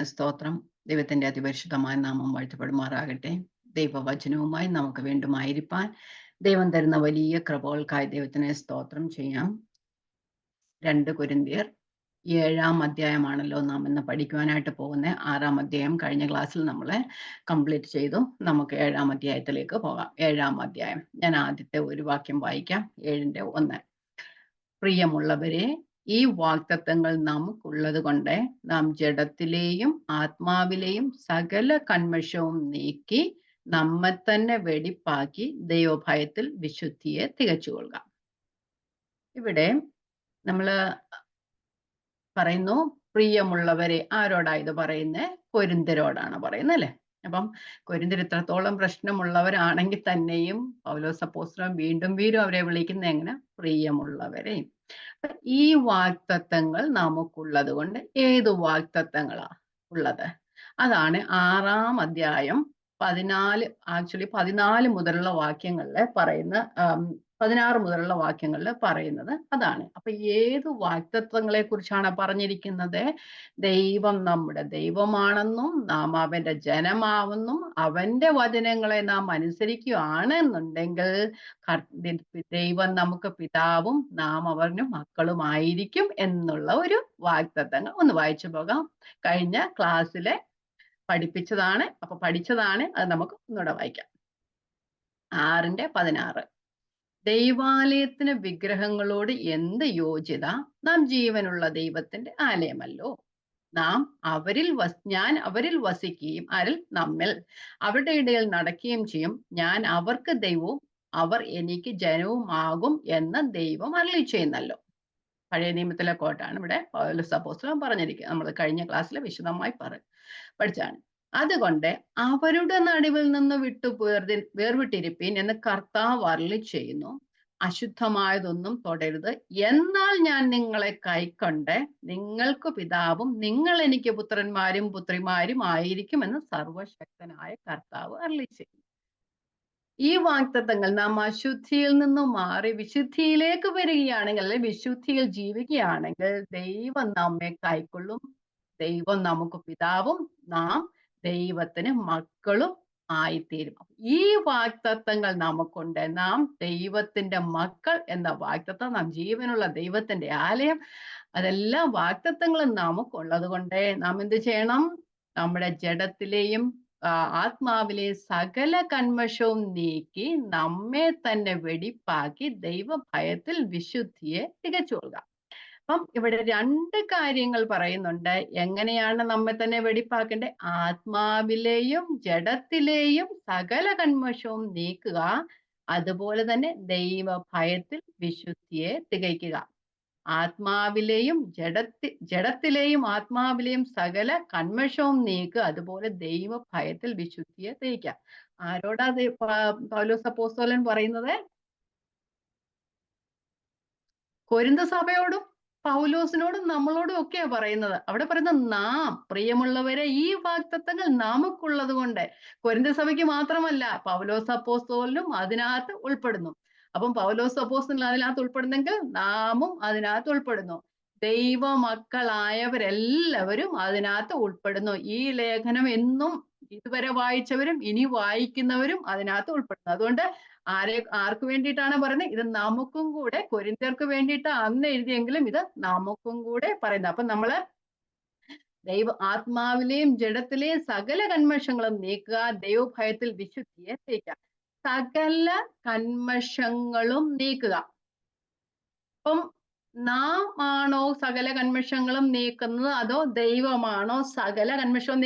സ്തോത്രം. ദൈവത്തിന്റെ അതിപരിശുദ്ധമായ നാമം വാഴ്ത്തപ്പെടുമാറാകട്ടെ. ദൈവവചനവുമായി നമുക്ക് വീണ്ടും ആയിരിക്കാൻ ദൈവം തരുന്ന വലിയ കൃപകൾക്കായി ദൈവത്തിന് സ്തോത്രം ചെയ്യാം. 2 കൊരിന്ത്യർ 7-ാം അധ്യായമാണല്ലോ നാം ഇന്ന് പഠിക്കുവാനായിട്ട് പോകുന്നത്. 6-ാം അധ്യായം കഴിഞ്ഞ ക്ലാസ്സിൽ നമ്മൾ കംപ്ലീറ്റ് ചെയ്തു. നമുക്ക് 7-ാം അധ്യായത്തിലേക്ക് പോകാം. 7-ാം അധ്യായം ഞാൻ ആദ്യത്തെ ഒരു വാക്യം വായിക്കാം. 7-ന്റെ 1. പ്രിയമുള്ളവരെ, ഈ വാഗ്ദത്തങ്ങൾ നമുക്കുള്ളത് കൊണ്ട് നാം ജഡത്തിലെയും ആത്മാവിലെയും സകല കന്മഷവും നീക്കി നമ്മെ തന്നെ വെടിപ്പാക്കി ദൈവഭയത്തിൽ വിശുദ്ധിയെ തികച്ചുകൊള്ളുക. ഇവിടെ നമ്മൾ പറയുന്നു, പ്രിയമുള്ളവരെ. ആരോടാ ഇത് പറയുന്നത്? കൊരിന്ത്യരോടാണ് പറയുന്നത്, അല്ലെ? അപ്പം കൊരിന്ത്യർ ഇത്രത്തോളം പ്രശ്നമുള്ളവരാണെങ്കിൽ തന്നെയും പൗലോസ് അപ്പോസ്തലൻ വീണ്ടും അവരെ വിളിക്കുന്നത് എങ്ങനെ? പ്രിയമുള്ളവരെ. ഈ വാഗ്ദത്തങ്ങൾ നമുക്കുള്ളത് കൊണ്ട് ഏത് വാഗ്ദത്തങ്ങളാ ഉള്ളത്? അതാണ് 6-ാം അധ്യായം 14 മുതലുള്ള വാക്യങ്ങളിൽ പറയുന്ന 16 മുതലുള്ള വാക്യങ്ങളിൽ പറയുന്നത് അതാണ്. അപ്പൊ ഏത് വാഗ്ദത്തങ്ങളെ കുറിച്ചാണ് പറഞ്ഞിരിക്കുന്നത്? ദൈവം നമ്മുടെ ദൈവമാണെന്നും നാം അവന്റെ ജനമാവെന്നും അവന്റെ വചനങ്ങളെ നാം അനുസരിക്കുകയാണെന്നുണ്ടെങ്കിൽ ദൈവം നമുക്ക് പിതാവും നാം അവന് മക്കളുമായിരിക്കും എന്നുള്ള ഒരു വാഗ്ദത്തങ്ങൾ ഒന്ന് വായിച്ചു പോകാം. കഴിഞ്ഞ ക്ലാസ്സിലെ പഠിപ്പിച്ചതാണ്, അപ്പൊ പഠിച്ചതാണ്. അത് നമുക്ക് ഒന്നുകൂടെ വായിക്കാം. 6-16. ദൈവാലയത്തിന് വിഗ്രഹങ്ങളോട് എന്ത് യോഗ്യത? നാം ജീവനുള്ള ദൈവത്തിന്റെ ആലയമല്ലോ. നാം ഞാൻ അവരിൽ വസിക്കുകയും നമ്മിൽ അവരുടെ ഇടയിൽ നടക്കുകയും ചെയ്യും. ഞാൻ അവർക്ക് ദൈവവും അവർ എനിക്ക് ജനവും ആകും എന്ന് ദൈവം അരുളി ചെയ്യുന്നല്ലോ. പഴയ നിയമത്തിലെ കോട്ടാണ് ഇവിടെ പൗലോസ് അപ്പോസ്തലൻ പറഞ്ഞിരിക്കുന്നത്. നമ്മൾ കഴിഞ്ഞ ക്ലാസ്സിൽ വിശദമായി പഠിച്ചാണ്. അതുകൊണ്ട് അവരുടെ നടുവിൽ നിന്ന് വേർവിട്ടിരിപ്പീൻ എന്ന് കർത്താവ് അരുളി ചെയ്യുന്നു. അശുദ്ധമായതൊന്നും തൊടരുത്. എന്നാൽ ഞാൻ നിങ്ങളെ കൈക്കൊണ്ട് നിങ്ങൾക്ക് പിതാവും നിങ്ങൾ എനിക്ക് പുത്രന്മാരും പുത്രിമാരും ആയിരിക്കും എന്ന് സർവശക്തനായ കർത്താവ് അരുളി ചെയ്യുന്നു. ഈ വാഗ്ദത്തങ്ങൾ നാം അശുദ്ധിയിൽ നിന്നും മാറി വിശുദ്ധിയിലേക്ക് വരികയാണെങ്കിൽ, അല്ലെങ്കിൽ വിശുദ്ധിയിൽ ജീവിക്കുകയാണെങ്കിൽ ദൈവം നമ്മെ കൈക്കൊള്ളും. ദൈവം നമുക്ക് പിതാവും നാം ദൈവത്തിന് മക്കളും ആയിത്തീരും. ഈ വാഗ്ദത്തങ്ങൾ നമുക്കുണ്ട്. നാം ദൈവത്തിന്റെ മക്കൾ എന്ന വാഗ്ദത്തം, നാം ജീവനുള്ള ദൈവത്തിന്റെ ആലയം, അതെല്ലാം വാഗ്ദത്തങ്ങളും നമുക്കുള്ളത് കൊണ്ട് നാം എന്ത് ചെയ്യണം? നമ്മുടെ ജഡത്തിലെയും ആത്മാവിലെ സകല കന്മഷവും നീക്കി നമ്മെ തന്നെ വെടിപ്പാക്കി ദൈവഭയത്തിൽ വിശുദ്ധിയെ തികച്ചുകൊള്ളുക. അപ്പം ഇവിടെ 2 കാര്യങ്ങൾ പറയുന്നുണ്ട്. എങ്ങനെയാണ് നമ്മെ തന്നെ വെടിപ്പാക്കേണ്ടത്? ആത്മാവിലെയും ജഡത്തിലെയും സകല കന്മഷവും നീക്കുക, അതുപോലെ തന്നെ ദൈവഭയത്തിൽ വിശുദ്ധിയെ തികയ്ക്കുക. ആത്മാവിലെയും ജഡത്തിലെയും ആത്മാവിലെയും സകല കന്മഷവും നീക്കുക, അതുപോലെ ദൈവഭയത്തിൽ വിശുദ്ധിയെ തികയ്ക്കുക. ആരോടാ പൗലോസ് അപ്പോസ്തലൻ പറയുന്നത്? കൊരിന്ത സഭയോടും പൗലോസിനോടും നമ്മളോടും ഒക്കെയാ പറയുന്നത്. അവിടെ പറയുന്നത് നാം, പ്രിയമുള്ളവരെ, ഈ വാഗ്ദത്തങ്ങൾ നമുക്കുള്ളത് കൊണ്ട്. കൊരിന്ത സഭയ്ക്ക് മാത്രമല്ല, പൗലോസ് അപ്പോസ്തലനും അതിനകത്ത് ഉൾപ്പെടുന്നു. അപ്പം പൗലോസ് അപ്പോസ്തലൻ അതിനകത്ത് ഉൾപ്പെടുന്നെങ്കിൽ നാമും അതിനകത്ത് ഉൾപ്പെടുന്നു. ദൈവ മക്കളായവരെല്ലാവരും അതിനകത്ത് ഉൾപ്പെടുന്നു. ഈ ലേഖനം എന്നും ഇതുവരെ വായിച്ചവരും ഇനി വായിക്കുന്നവരും അതിനകത്ത് ഉൾപ്പെടുന്നു. അതുകൊണ്ട് ആർക്ക് വേണ്ടിയിട്ടാണ് പറയുന്നത്? ഇത് നമുക്കും കൂടെ, കൊരിന്ത്യർക്ക് വേണ്ടിയിട്ട് അന്ന് എഴുതിയെങ്കിലും ഇത് നമുക്കും കൂടെ പറയുന്നത്. അപ്പൊ നമ്മള് ആത്മാവിലെയും ജഡത്തിലെയും സകല കന്മഷങ്ങളും നീക്കുക, ദൈവഭയത്തിൽ വിശുദ്ധിയെ തികയ്ക്കുക. സകല കന്മഷങ്ങളും നീക്കുക. അപ്പം നാം ആണോ സകല കന്മഷങ്ങളും നീക്കുന്നത്, അതോ ദൈവമാണോ സകല കന്മഷവും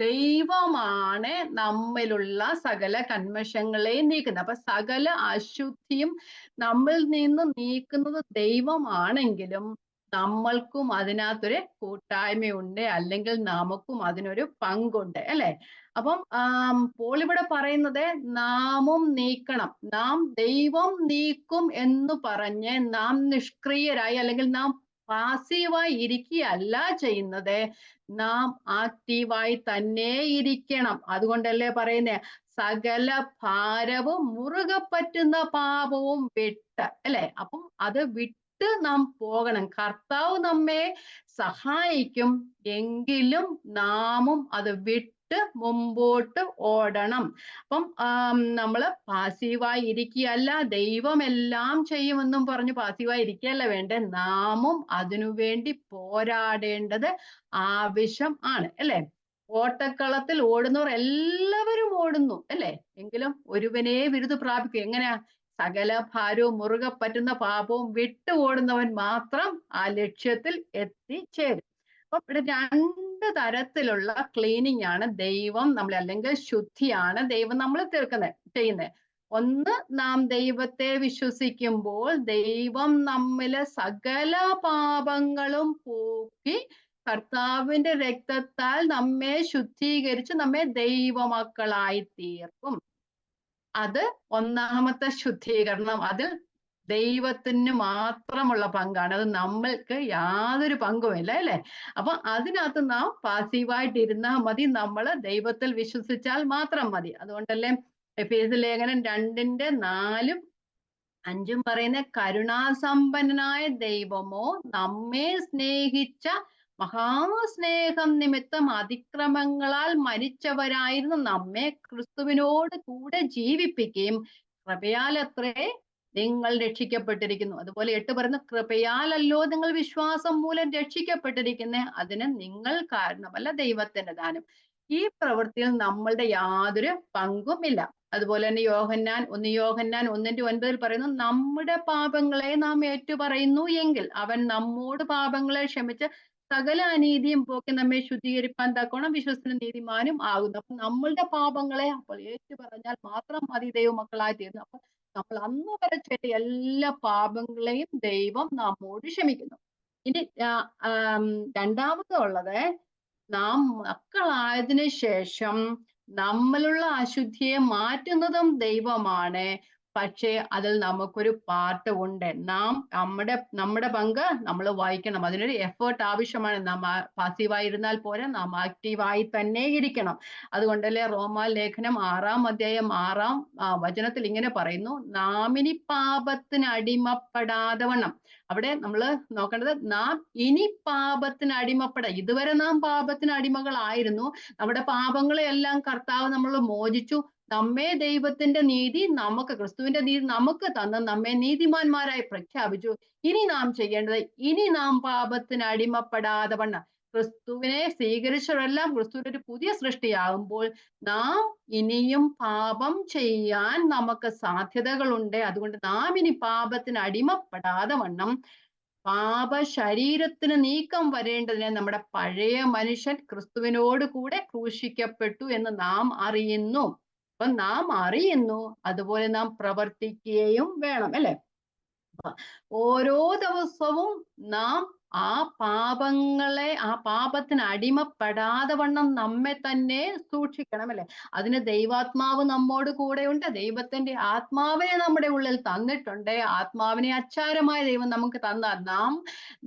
ദൈവമാണ് നമ്മിലുള്ള സകല കന്മഷങ്ങളെയും നീക്കുന്നത്. അപ്പൊ സകല അശുദ്ധിയും നമ്മിൽ നിന്ന് നീക്കുന്നത് ദൈവമാണെങ്കിലും നമ്മൾക്കും അതിനകത്തൊരു കൂട്ടായ്മയുണ്ട്, അല്ലെങ്കിൽ നമുക്കും അതിനൊരു പങ്കുണ്ട്, അല്ലെ? അപ്പം പോൾ ഇവിടെ പറയുന്നത് നാമും നീക്കണം. നാം ദൈവം നീക്കും എന്ന് പറഞ്ഞ് നാം നിഷ്ക്രിയരായി, അല്ലെങ്കിൽ നാം പാസീവായി ഇരിക്കുകയല്ല ചെയ്യുന്നത്. നാം ആക്റ്റീവായി തന്നെ ഇരിക്കണം. അതുകൊണ്ടല്ലേ പറയുന്നേ, സകല ഭാരവും മുറുകെ പറ്റുന്ന പാപവും വിട്ട്, അല്ലെ? അപ്പം അത് നാം പോകണം. കർത്താവ് നമ്മെ സഹായിക്കും, എങ്കിലും നാമും അത് വിട്ട് മുമ്പോട്ട് ഓടണം. അപ്പം നമ്മള് പാസീവായി ഇരിക്കുകയല്ല, ദൈവം എല്ലാം ചെയ്യുമെന്നും പറഞ്ഞ് പാസീവായി ഇരിക്കുകയല്ല വേണ്ടേ, നാമും അതിനുവേണ്ടി പോരാടേണ്ടത് ആവശ്യം ആണ്, അല്ലേ? ഓട്ടക്കളത്തിൽ ഓടുന്നവർ എല്ലാവരും ഓടുന്നു, അല്ലേ? എങ്കിലും ഒരുവനെ ബിരുദ പ്രാപിക്കും. എങ്ങനെയാ? സകല ഭാരവും മുറുകെ പറ്റുന്ന പാപവും വിട്ടു ഓടുന്നവൻ മാത്രം ആ ലക്ഷ്യത്തിൽ എത്തിച്ചേരും. അപ്പൊ ഇവിടെ രണ്ട് തരത്തിലുള്ള ക്ലീനിങ് ആണ് ദൈവം നമ്മളെ, അല്ലെങ്കിൽ ശുദ്ധിയാണ് ദൈവം നമ്മൾ ചെയ്യുന്നത്. ഒന്ന്, നാം ദൈവത്തെ വിശ്വസിക്കുമ്പോൾ ദൈവം നമ്മിലെ സകല പാപങ്ങളും പോക്കി കർത്താവിന്റെ രക്തത്താൽ നമ്മെ ശുദ്ധീകരിച്ച് നമ്മെ ദൈവമക്കളായി തീർക്കും. അത് ഒന്നാമത്തെ ശുദ്ധീകരണം. അതിൽ ദൈവത്തിന് മാത്രമുള്ള പങ്കാണ്, അത് നമ്മൾക്ക് യാതൊരു പങ്കുമില്ല, അല്ലേ? അപ്പൊ അതിനകത്ത് നാം പാസീവായിട്ട് ഇരുന്നാൽ മതി, നമ്മൾ ദൈവത്തിൽ വിശ്വസിച്ചാൽ മാത്രം മതി. അതുകൊണ്ടല്ലേ എഫേസ്യ ലേഖനം 2:4-5 പറയുന്ന, കരുണാസമ്പന്നനായ ദൈവമോ നമ്മെ സ്നേഹിച്ച മഹാസ്നേഹം നിമിത്തം അതിക്രമങ്ങളാൽ മരിച്ചവരായിരുന്നു നമ്മെ ക്രിസ്തുവിനോട് കൂടെ ജീവിപ്പിക്കുകയും കൃപയാലത്രേ നിങ്ങൾ രക്ഷിക്കപ്പെട്ടിരിക്കുന്നു. അതുപോലെ 8 പറയുന്നു, കൃപയാലല്ലോ നിങ്ങൾ വിശ്വാസം മൂലം രക്ഷിക്കപ്പെട്ടിരിക്കുന്നേ, അതിന് നിങ്ങൾ കാരണമല്ല, ദൈവത്തിന്റെ ദാനം. ഈ പ്രവൃത്തിയിൽ നമ്മളുടെ യാതൊരു പങ്കുമില്ല. അതുപോലെ തന്നെ 1 യോഹന്നാൻ 1:9 പറയുന്നു, നമ്മുടെ പാപങ്ങളെ നാം ഏറ്റുപറയുന്നു എങ്കിൽ അവൻ നമ്മോട് പാപങ്ങളെ ക്ഷമിച്ച് സകല അനീതിയും പോക്കി നമ്മെ ശുദ്ധീകരിപ്പാൻ തക്കോണം വിശ്വസ്തനും നീതിമാനും ആകുന്നു. അപ്പൊ നമ്മളുടെ പാപങ്ങളെ അപ്പോൾ ഏറ്റു പറഞ്ഞാൽ മാത്രം മതി ദൈവമക്കളായി തീർന്നു. അപ്പൊ നമ്മൾ അന്ന് വരെ ചെയ്ത എല്ലാ പാപങ്ങളെയും ദൈവം നമ്മോട് ക്ഷമിക്കുന്നു. ഇനി രണ്ടാമതുള്ളത്, നാം മക്കളായതിനു ശേഷം നമ്മളുള്ള അശുദ്ധിയെ മാറ്റുന്നതും ദൈവമാണ്. പക്ഷേ അതിൽ നമുക്കൊരു പാർട്ട് ഉണ്ട്. നമ്മുടെ പങ്ക് നമ്മൾ വഹിക്കണം. അതിനൊരു എഫേർട്ട് ആവശ്യമാണ്. നാം പാസീവായി ഇരുന്നാൽ പോരാ, നാം ആക്റ്റീവായി തന്നെ ഇരിക്കണം. അതുകൊണ്ടല്ലേ റോമാ ലേഖനം 6-ാം വചനത്തിൽ ഇങ്ങനെ പറയുന്നു, നാം ഇനി പാപത്തിന് അടിമപ്പെടാതെ വണ്ണം. അവിടെ നമ്മൾ നോക്കേണ്ടത്, നാം ഇനി പാപത്തിന് ഇതുവരെ നാം പാപത്തിന് അടിമകളായിരുന്നു. നമ്മുടെ പാപങ്ങളെ എല്ലാം കർത്താവ് നമ്മൾ മോചിച്ചു. നമ്മെ ദൈവത്തിന്റെ നീതി, ക്രിസ്തുവിന്റെ നീതി നമുക്ക് തന്ന് നമ്മെ നീതിമാന്മാരായി പ്രഖ്യാപിച്ചു. ഇനി നാം ചെയ്യേണ്ടത്, ഇനി നാം പാപത്തിന് അടിമപ്പെടാതെ വണ്ണം, ക്രിസ്തുവിനെ സ്വീകരിച്ചവരെല്ലാം ക്രിസ്തുവിന്റെ ഒരു പുതിയ സൃഷ്ടിയാകുമ്പോൾ നാം ഇനിയും പാപം ചെയ്യാൻ നമുക്ക് സാധ്യതകളുണ്ട്. അതുകൊണ്ട് നാം ഇനി പാപത്തിന് അടിമപ്പെടാതെ വണ്ണം ശരീരത്തിന് നീക്കം വരേണ്ടതിന് നമ്മുടെ പഴയ മനുഷ്യൻ ക്രിസ്തുവിനോട് കൂടെ ക്രൂശിക്കപ്പെട്ടു എന്ന് നാം അറിയുന്നു. അപ്പൊ നാം അറിയുന്നു, അതുപോലെ നാം പ്രവർത്തിക്കുകയും വേണം, അല്ലെ? ഓരോ ദിവസവും നാം ആ പാപത്തിന് അടിമപ്പെടാതെ വണ്ണം നമ്മെ തന്നെ സൂക്ഷിക്കണം, അല്ലെ? അതിന് ദൈവാത്മാവ് നമ്മോട് കൂടെയുണ്ട്. ദൈവത്തിന്റെ ആത്മാവിനെ നമ്മുടെ ഉള്ളിൽ തന്നിട്ടുണ്ട്. ആത്മാവിനെ അച്ചാരമായ ദൈവം നമുക്ക് തന്നാൽ, നാം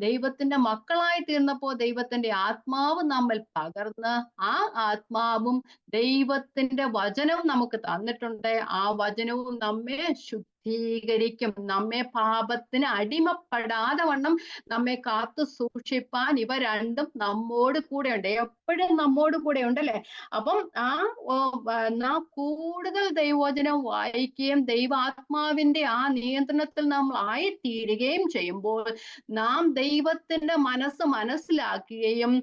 ദൈവത്തിന്റെ മക്കളായി തീർന്നപ്പോ ദൈവത്തിന്റെ ആത്മാവ് നമ്മിൽ പകർന്ന്, ആ ആത്മാവും ദൈവത്തിന്റെ വചനവും നമുക്ക് തന്നിട്ടുണ്ട്. ആ വചനവും നമ്മെ ശുദ്ധീകരിക്കും. നമ്മെ പാപത്തിന് അടിമപ്പെടാതെ വണ്ണം നമ്മെ കാത്തു സൂക്ഷിപ്പാൻ ഇവ രണ്ടും നമ്മോട് കൂടെ ഉണ്ട്, എപ്പോഴും നമ്മോട് കൂടെ ഉണ്ടല്ലേ? അപ്പം നാം കൂടുതൽ ദൈവവചനം വായിക്കുകയും ദൈവാത്മാവിന്റെ ആ നിയന്ത്രണത്തിൽ നമ്മൾ ആയിത്തീരുകയും ചെയ്യുമ്പോൾ നാം ദൈവത്തിന്റെ മനസ്സിലാക്കുകയും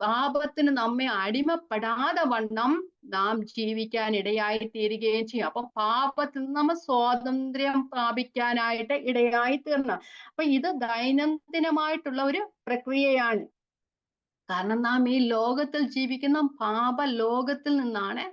പാപത്തിന് നമ്മെ അടിമപ്പെടാതെ വണ്ണം നാം ജീവിക്കാൻ ഇടയായി തീരുകയും ചെയ്യും. അപ്പൊ പാപത്തിൽ നിന്ന് നമ്മൾ സ്വാതന്ത്ര്യം പ്രാപിക്കാനായിട്ട് ഇടയായി തീർന്നു. അപ്പൊ ഇത് ദൈനംദിനമായിട്ടുള്ള ഒരു പ്രക്രിയയാണ്. കാരണം നാം ഈ ലോകത്തിൽ ജീവിക്കുന്ന ലോകത്തിൽ നിന്നാണ്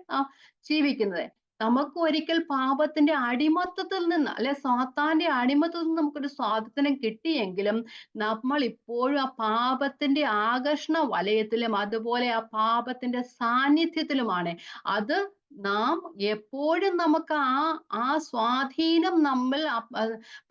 ജീവിക്കുന്നത്. നമുക്ക് ഒരിക്കൽ പാപത്തിന്റെ അടിമത്തത്തിൽ നിന്ന്, അല്ലെ സാത്താന്റെ അടിമത്തത്തിൽ നിന്ന് നമുക്കൊരു സ്വാതന്ത്ര്യം കിട്ടിയെങ്കിലും നമ്മൾ ഇപ്പോഴും ആ പാപത്തിന്റെ ആകർഷണ വലയത്തിലും അതുപോലെ ആ പാപത്തിന്റെ സാന്നിധ്യത്തിലുമാണ്. അത് നാം എപ്പോഴും നമുക്ക് ആ സ്വാധീനം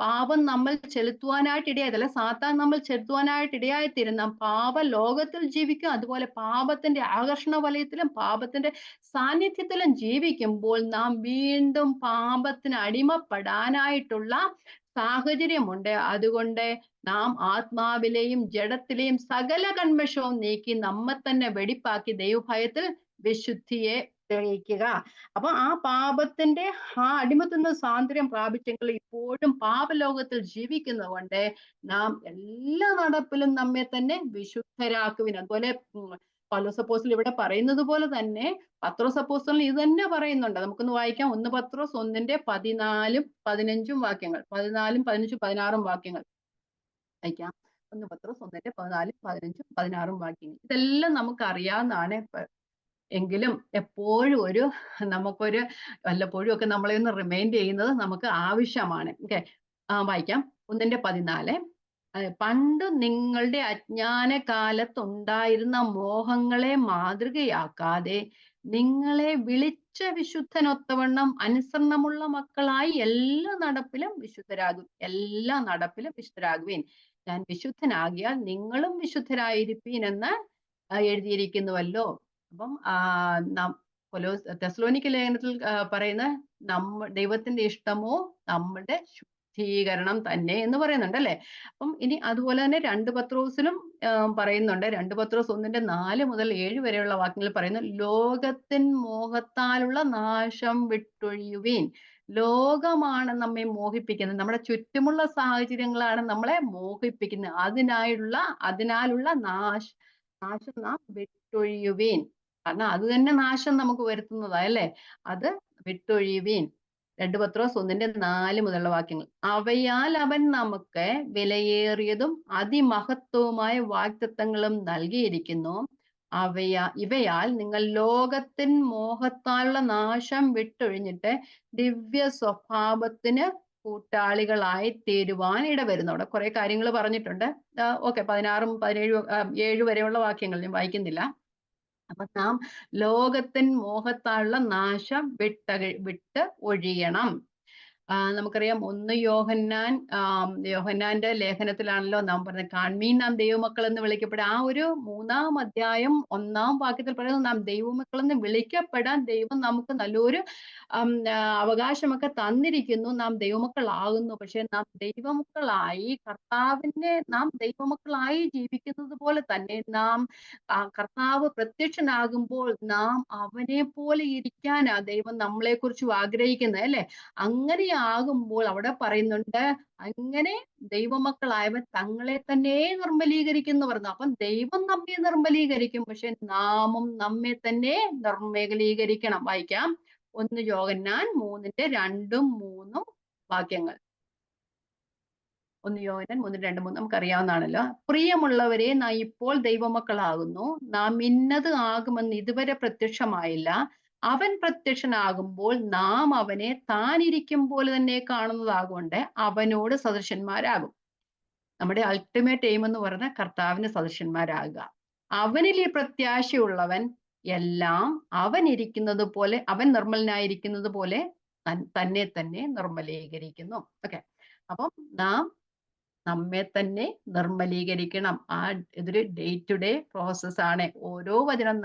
പാപം നമ്മൾ ചെലുത്തുവാനായിട്ട് ഇടയായതല്ല, സാത്താൻ നമ്മൾ ചെലുത്തുവാനായിട്ട് ഇടയായിത്തീരുന്ന പാപ ലോകത്തിൽ ജീവിക്കും. അതുപോലെ പാപത്തിന്റെ ആകർഷണ വലയത്തിലും പാപത്തിന്റെ സാന്നിധ്യത്തിലും ജീവിക്കുമ്പോൾ നാം വീണ്ടും പാപത്തിന് അടിമപ്പെടാനായിട്ടുള്ള സാഹചര്യമുണ്ട്. അതുകൊണ്ട് നാം ആത്മാവിലെയും ജഡത്തിലെയും സകല കന്മഷവും നീക്കി നമ്മെ തന്നെ വെടിപ്പാക്കി ദൈവഭയത്തിൽ വിശുദ്ധിയെ തെളിയിക്കുക. അപ്പൊ ആ പാപത്തിന്റെ അടിമത്തുനിന്ന് സ്വാതന്ത്ര്യം പ്രാപിച്ചെങ്കിൽ ഇപ്പോഴും പാപലോകത്തിൽ ജീവിക്കുന്നത് കൊണ്ട് നാം എല്ലാ നടപ്പിലും നമ്മെ തന്നെ വിശുദ്ധരാക്കുവിൻ. അതുപോലെ പൗലോസ് അപ്പോസ്തലൻ ഇവിടെ പറയുന്നത് പോലെ തന്നെ പത്രോസ് അപ്പോസ്തലൻ ഇത് തന്നെ പറയുന്നുണ്ട്. നമുക്കൊന്ന് വായിക്കാം. 1 പത്രോസ് 1:14-15 വാക്യങ്ങൾ, 14, 15, 16 വാക്യങ്ങൾ വായിക്കാം. 1 പത്രോസ് 1:14, 15, 16 വാക്യങ്ങൾ. ഇതെല്ലാം നമുക്ക് അറിയാവുന്നതാണ്. എങ്കിലും എപ്പോഴും നമുക്കൊരു വല്ലപ്പോഴും ഒക്കെ നമ്മളെ ഒന്ന് റിമൈൻഡ് ചെയ്യുന്നത് നമുക്ക് ആവശ്യമാണ്. ഓക്കെ, വായിക്കാം. 1:14. പണ്ട് നിങ്ങളുടെ അജ്ഞാന കാലത്തുണ്ടായിരുന്ന മോഹങ്ങളെ മാതൃകയാക്കാതെ നിങ്ങളെ വിളിച്ച വിശുദ്ധനൊത്തവണ്ണം അനുസരണമുള്ള മക്കളായി എല്ലാ നടപ്പിലും വിശുദ്ധരാകുവിൻ. ഞാൻ വിശുദ്ധനാകിയാൽ നിങ്ങളും വിശുദ്ധരായിരിപ്പീൻ എന്ന് എഴുതിയിരിക്കുന്നുവല്ലോ. അപ്പം തെസ്സലോനിക്ക ലേഖനത്തിൽ പറയുന്ന ദൈവത്തിന്റെ ഇഷ്ടമോ നമ്മുടെ ശുദ്ധീകരണം തന്നെ എന്ന് പറയുന്നുണ്ട് അല്ലെ. അപ്പം ഇനി അതുപോലെ തന്നെ 2 പത്രോസിലും പറയുന്നുണ്ട്. 2 പത്രോസ് 1:4 മുതൽ 7 വരെയുള്ള വാക്യങ്ങളിൽ പറയുന്നു, ലോകത്തിൻ മോഹത്താലുള്ള നാശം വിട്ടൊഴിയുവീൻ. ലോകമാണ് നമ്മെ മോഹിപ്പിക്കുന്നത്, നമ്മുടെ ചുറ്റുമുള്ള സാഹചര്യങ്ങളാണ് നമ്മളെ മോഹിപ്പിക്കുന്നത്. അതിനാലുള്ള നാശം നാം വിട്ടൊഴിയുവീൻ. കാരണം അത് തന്നെ നാശം നമുക്ക് വരുത്തുന്നതാ അല്ലേ. അത് വിട്ടൊഴിയുവീൻ. 2 പത്രോസ് 1:4 മുതലുള്ള വാക്യങ്ങൾ. അവയാൽ അവൻ നമുക്ക് വിലയേറിയതും അതിമഹത്വവുമായ വാഗ്ദത്തങ്ങളും നൽകിയിരിക്കുന്നു. ഇവയാൽ നിങ്ങൾ ലോകത്തിൻ മോഹത്താലുള്ള നാശം വിട്ടൊഴിഞ്ഞിട്ട് ദിവ്യ സ്വഭാവത്തിന് കൂട്ടാളികളായി തീരുവാൻ ഇടവരുന്നു. അവിടെ കുറെ കാര്യങ്ങൾ പറഞ്ഞിട്ടുണ്ട്. ഓക്കെ, 16, 17, 7 വരെയുള്ള വാക്യങ്ങൾ ഞാൻ വായിക്കുന്നില്ല. അപ്പൊ നാം ലോകത്തിൻ മോഹത്താലുള്ള നാശം വിട്ട് ഒഴിയണം. നമുക്കറിയാം 1 യോഹന്നാന്റെ ലേഖനത്തിലാണല്ലോ നാം പറഞ്ഞത്, കാൺമീൻ നാം ദൈവമക്കൾ എന്ന് വിളിക്കപ്പെടുക. ആ ഒരു 3-ാം അധ്യായം 1-ാം വാക്യത്തിൽ പറയുന്നത്, നാം ദൈവമക്കൾ എന്ന് വിളിക്കപ്പെടാൻ ദൈവം നമുക്ക് നല്ലൊരു അവകാശമൊക്കെ തന്നിരിക്കുന്നു. നാം ദൈവമക്കളാകുന്നു. പക്ഷെ നാം ദൈവമക്കളായി ജീവിക്കുന്നത് പോലെ തന്നെ കർത്താവ് പ്രത്യക്ഷനാകുമ്പോൾ നാം അവനെ പോലെ ഇരിക്കാനാ ദൈവം നമ്മളെ കുറിച്ച് ആഗ്രഹിക്കുന്നത് അല്ലെ. അങ്ങനെയാകുമ്പോൾ അവിടെ പറയുന്നുണ്ട്, അങ്ങനെ ദൈവമക്കളായവർ തങ്ങളെ തന്നെ നിർമ്മലീകരിക്കുന്നു പറഞ്ഞു. അപ്പം ദൈവം നമ്മെ നിർമ്മലീകരിക്കും, പക്ഷെ നാമും നമ്മെ തന്നെ നിർമ്മലീകരിക്കണം. വായിക്കാം. 1 യോഹന്നാൻ 3:2-3 വാക്യങ്ങൾ. 1 യോഹന്നാൻ 3:2-3 നമുക്കറിയാവുന്നതാണല്ലോ. പ്രിയമുള്ളവരെ, നാം ഇപ്പോൾ ദൈവമക്കളാകുന്നു, നാം ഇന്നത് ആകുമെന്ന് ഇതുവരെ പ്രത്യക്ഷമായില്ല. അവൻ പ്രത്യക്ഷനാകുമ്പോൾ നാം അവനെ താനിരിക്കും പോലെ തന്നെ കാണുന്നതാകൊണ്ട് അവനോട് സദൃശന്മാരാകും. നമ്മുടെ അൾട്ടിമേറ്റ് എയിം എന്ന് പറഞ്ഞ കർത്താവിന് സദൃശന്മാരാകുക. അവനിൽ ഈ പ്രത്യാശയുള്ളവൻ എല്ലാം അവൻ നിർമ്മലനായിരിക്കുന്നത് പോലെ തന്നെ തന്നെ നിർമ്മലീകരിക്കുന്നു. ഓക്കെ, അപ്പം നാം നമ്മെ തന്നെ നിർമ്മലീകരിക്കണം. ഇതൊരു ഡേ ടു ഡേ പ്രോസസ്സാണ്. ഓരോ വചനം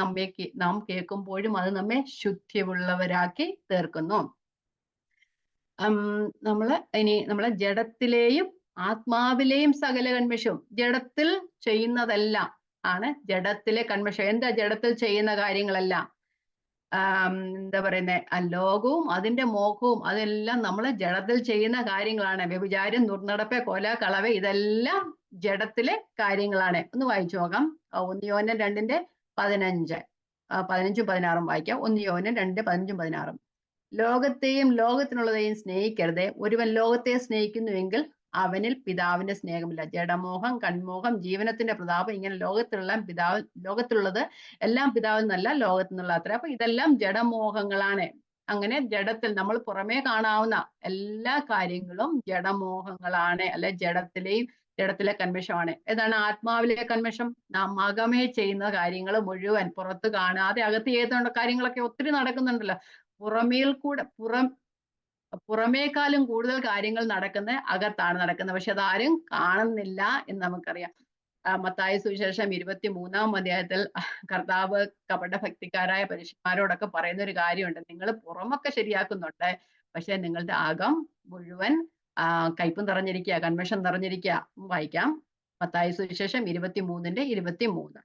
നാം കേൾക്കുമ്പോഴും അത് നമ്മെ ശുദ്ധിയുള്ളവരാക്കി തീർക്കുന്നു. നമ്മളെ ജഡത്തിലെയും ആത്മാവിലെയും സകല കന്മഷവും, ജഡത്തിൽ ചെയ്യുന്നതെല്ലാം ആണ് ജഡത്തിലെ കന്മഷം. എന്താ ജഡത്തിൽ ചെയ്യുന്ന കാര്യങ്ങളെല്ലാം? എന്താ പറയുന്നത്, ലോകവും അതിന്റെ മോഹവും അതെല്ലാം നമ്മൾ ജഡത്തിൽ ചെയ്യുന്ന കാര്യങ്ങളാണ്. വ്യഭിചാരം, ദുർനടപ്പ്, കൊല, കളവ്, ഇതെല്ലാം ജഡത്തിലെ കാര്യങ്ങളാണ്. ഒന്ന് വായിച്ചു നോക്കാം. 1 യോഹന്നാൻ 2:15, 15, 16 വായിക്കാം. 1 യോഹന്നാൻ 2, 15, 16. ലോകത്തെയും ലോകത്തിനുള്ളതെയും സ്നേഹിക്കരുത്. ഒരുവൻ ലോകത്തെ സ്നേഹിക്കുന്നുവെങ്കിൽ അവനിൽ പിതാവിന്റെ സ്നേഹമില്ല. ജഡമോഹം, കൺമോഹം, ജീവനത്തിന്റെ പ്രതാപം, ഇങ്ങനെ ലോകത്തിലുള്ളത് എല്ലാം പിതാവിൽ നിന്നല്ല, ലോകത്തു നിന്നുള്ള അത്ര. അപ്പൊ ഇതെല്ലാം ജഡമോഹങ്ങളാണ്. അങ്ങനെ ജഡത്തിൽ നമ്മൾ പുറമേ കാണാവുന്ന എല്ലാ കാര്യങ്ങളും ജഡമോഹങ്ങളാണ്, അല്ലെ ജഡത്തിലെ കന്മഷമാണ്. ഏതാണ് ആത്മാവിലെ കന്മഷം? നാം അകമേ ചെയ്യുന്ന കാര്യങ്ങൾ മുഴുവൻ പുറത്ത് കാണാതെ അകത്ത് ചെയ്യുന്ന കാര്യങ്ങളൊക്കെ ഒത്തിരി നടക്കുന്നുണ്ടല്ലോ. പുറമേൽ കൂടെ പുറമേക്കാളും കൂടുതൽ കാര്യങ്ങൾ നടക്കുന്നത് അകത്താണ് നടക്കുന്നത്. പക്ഷെ അതാരും കാണുന്നില്ല എന്ന് നമുക്കറിയാം. മത്തായി സുവിശേഷം 23-ാം അധ്യായത്തിൽ കർത്താവ് കപടഭക്തിക്കാരായ പരീശന്മാരോടൊക്കെ പറയുന്ന ഒരു കാര്യമുണ്ട്. നിങ്ങൾ പുറമൊക്കെ ശരിയാക്കുന്നുണ്ട്, പക്ഷെ നിങ്ങളുടെ അകം മുഴുവൻ കയ്പും നിറഞ്ഞിരിക്കുക, കന്മഷം നിറഞ്ഞിരിക്കുക. വായിക്കാം. മത്തായി സുവിശേഷം 23-ന്റെ 23.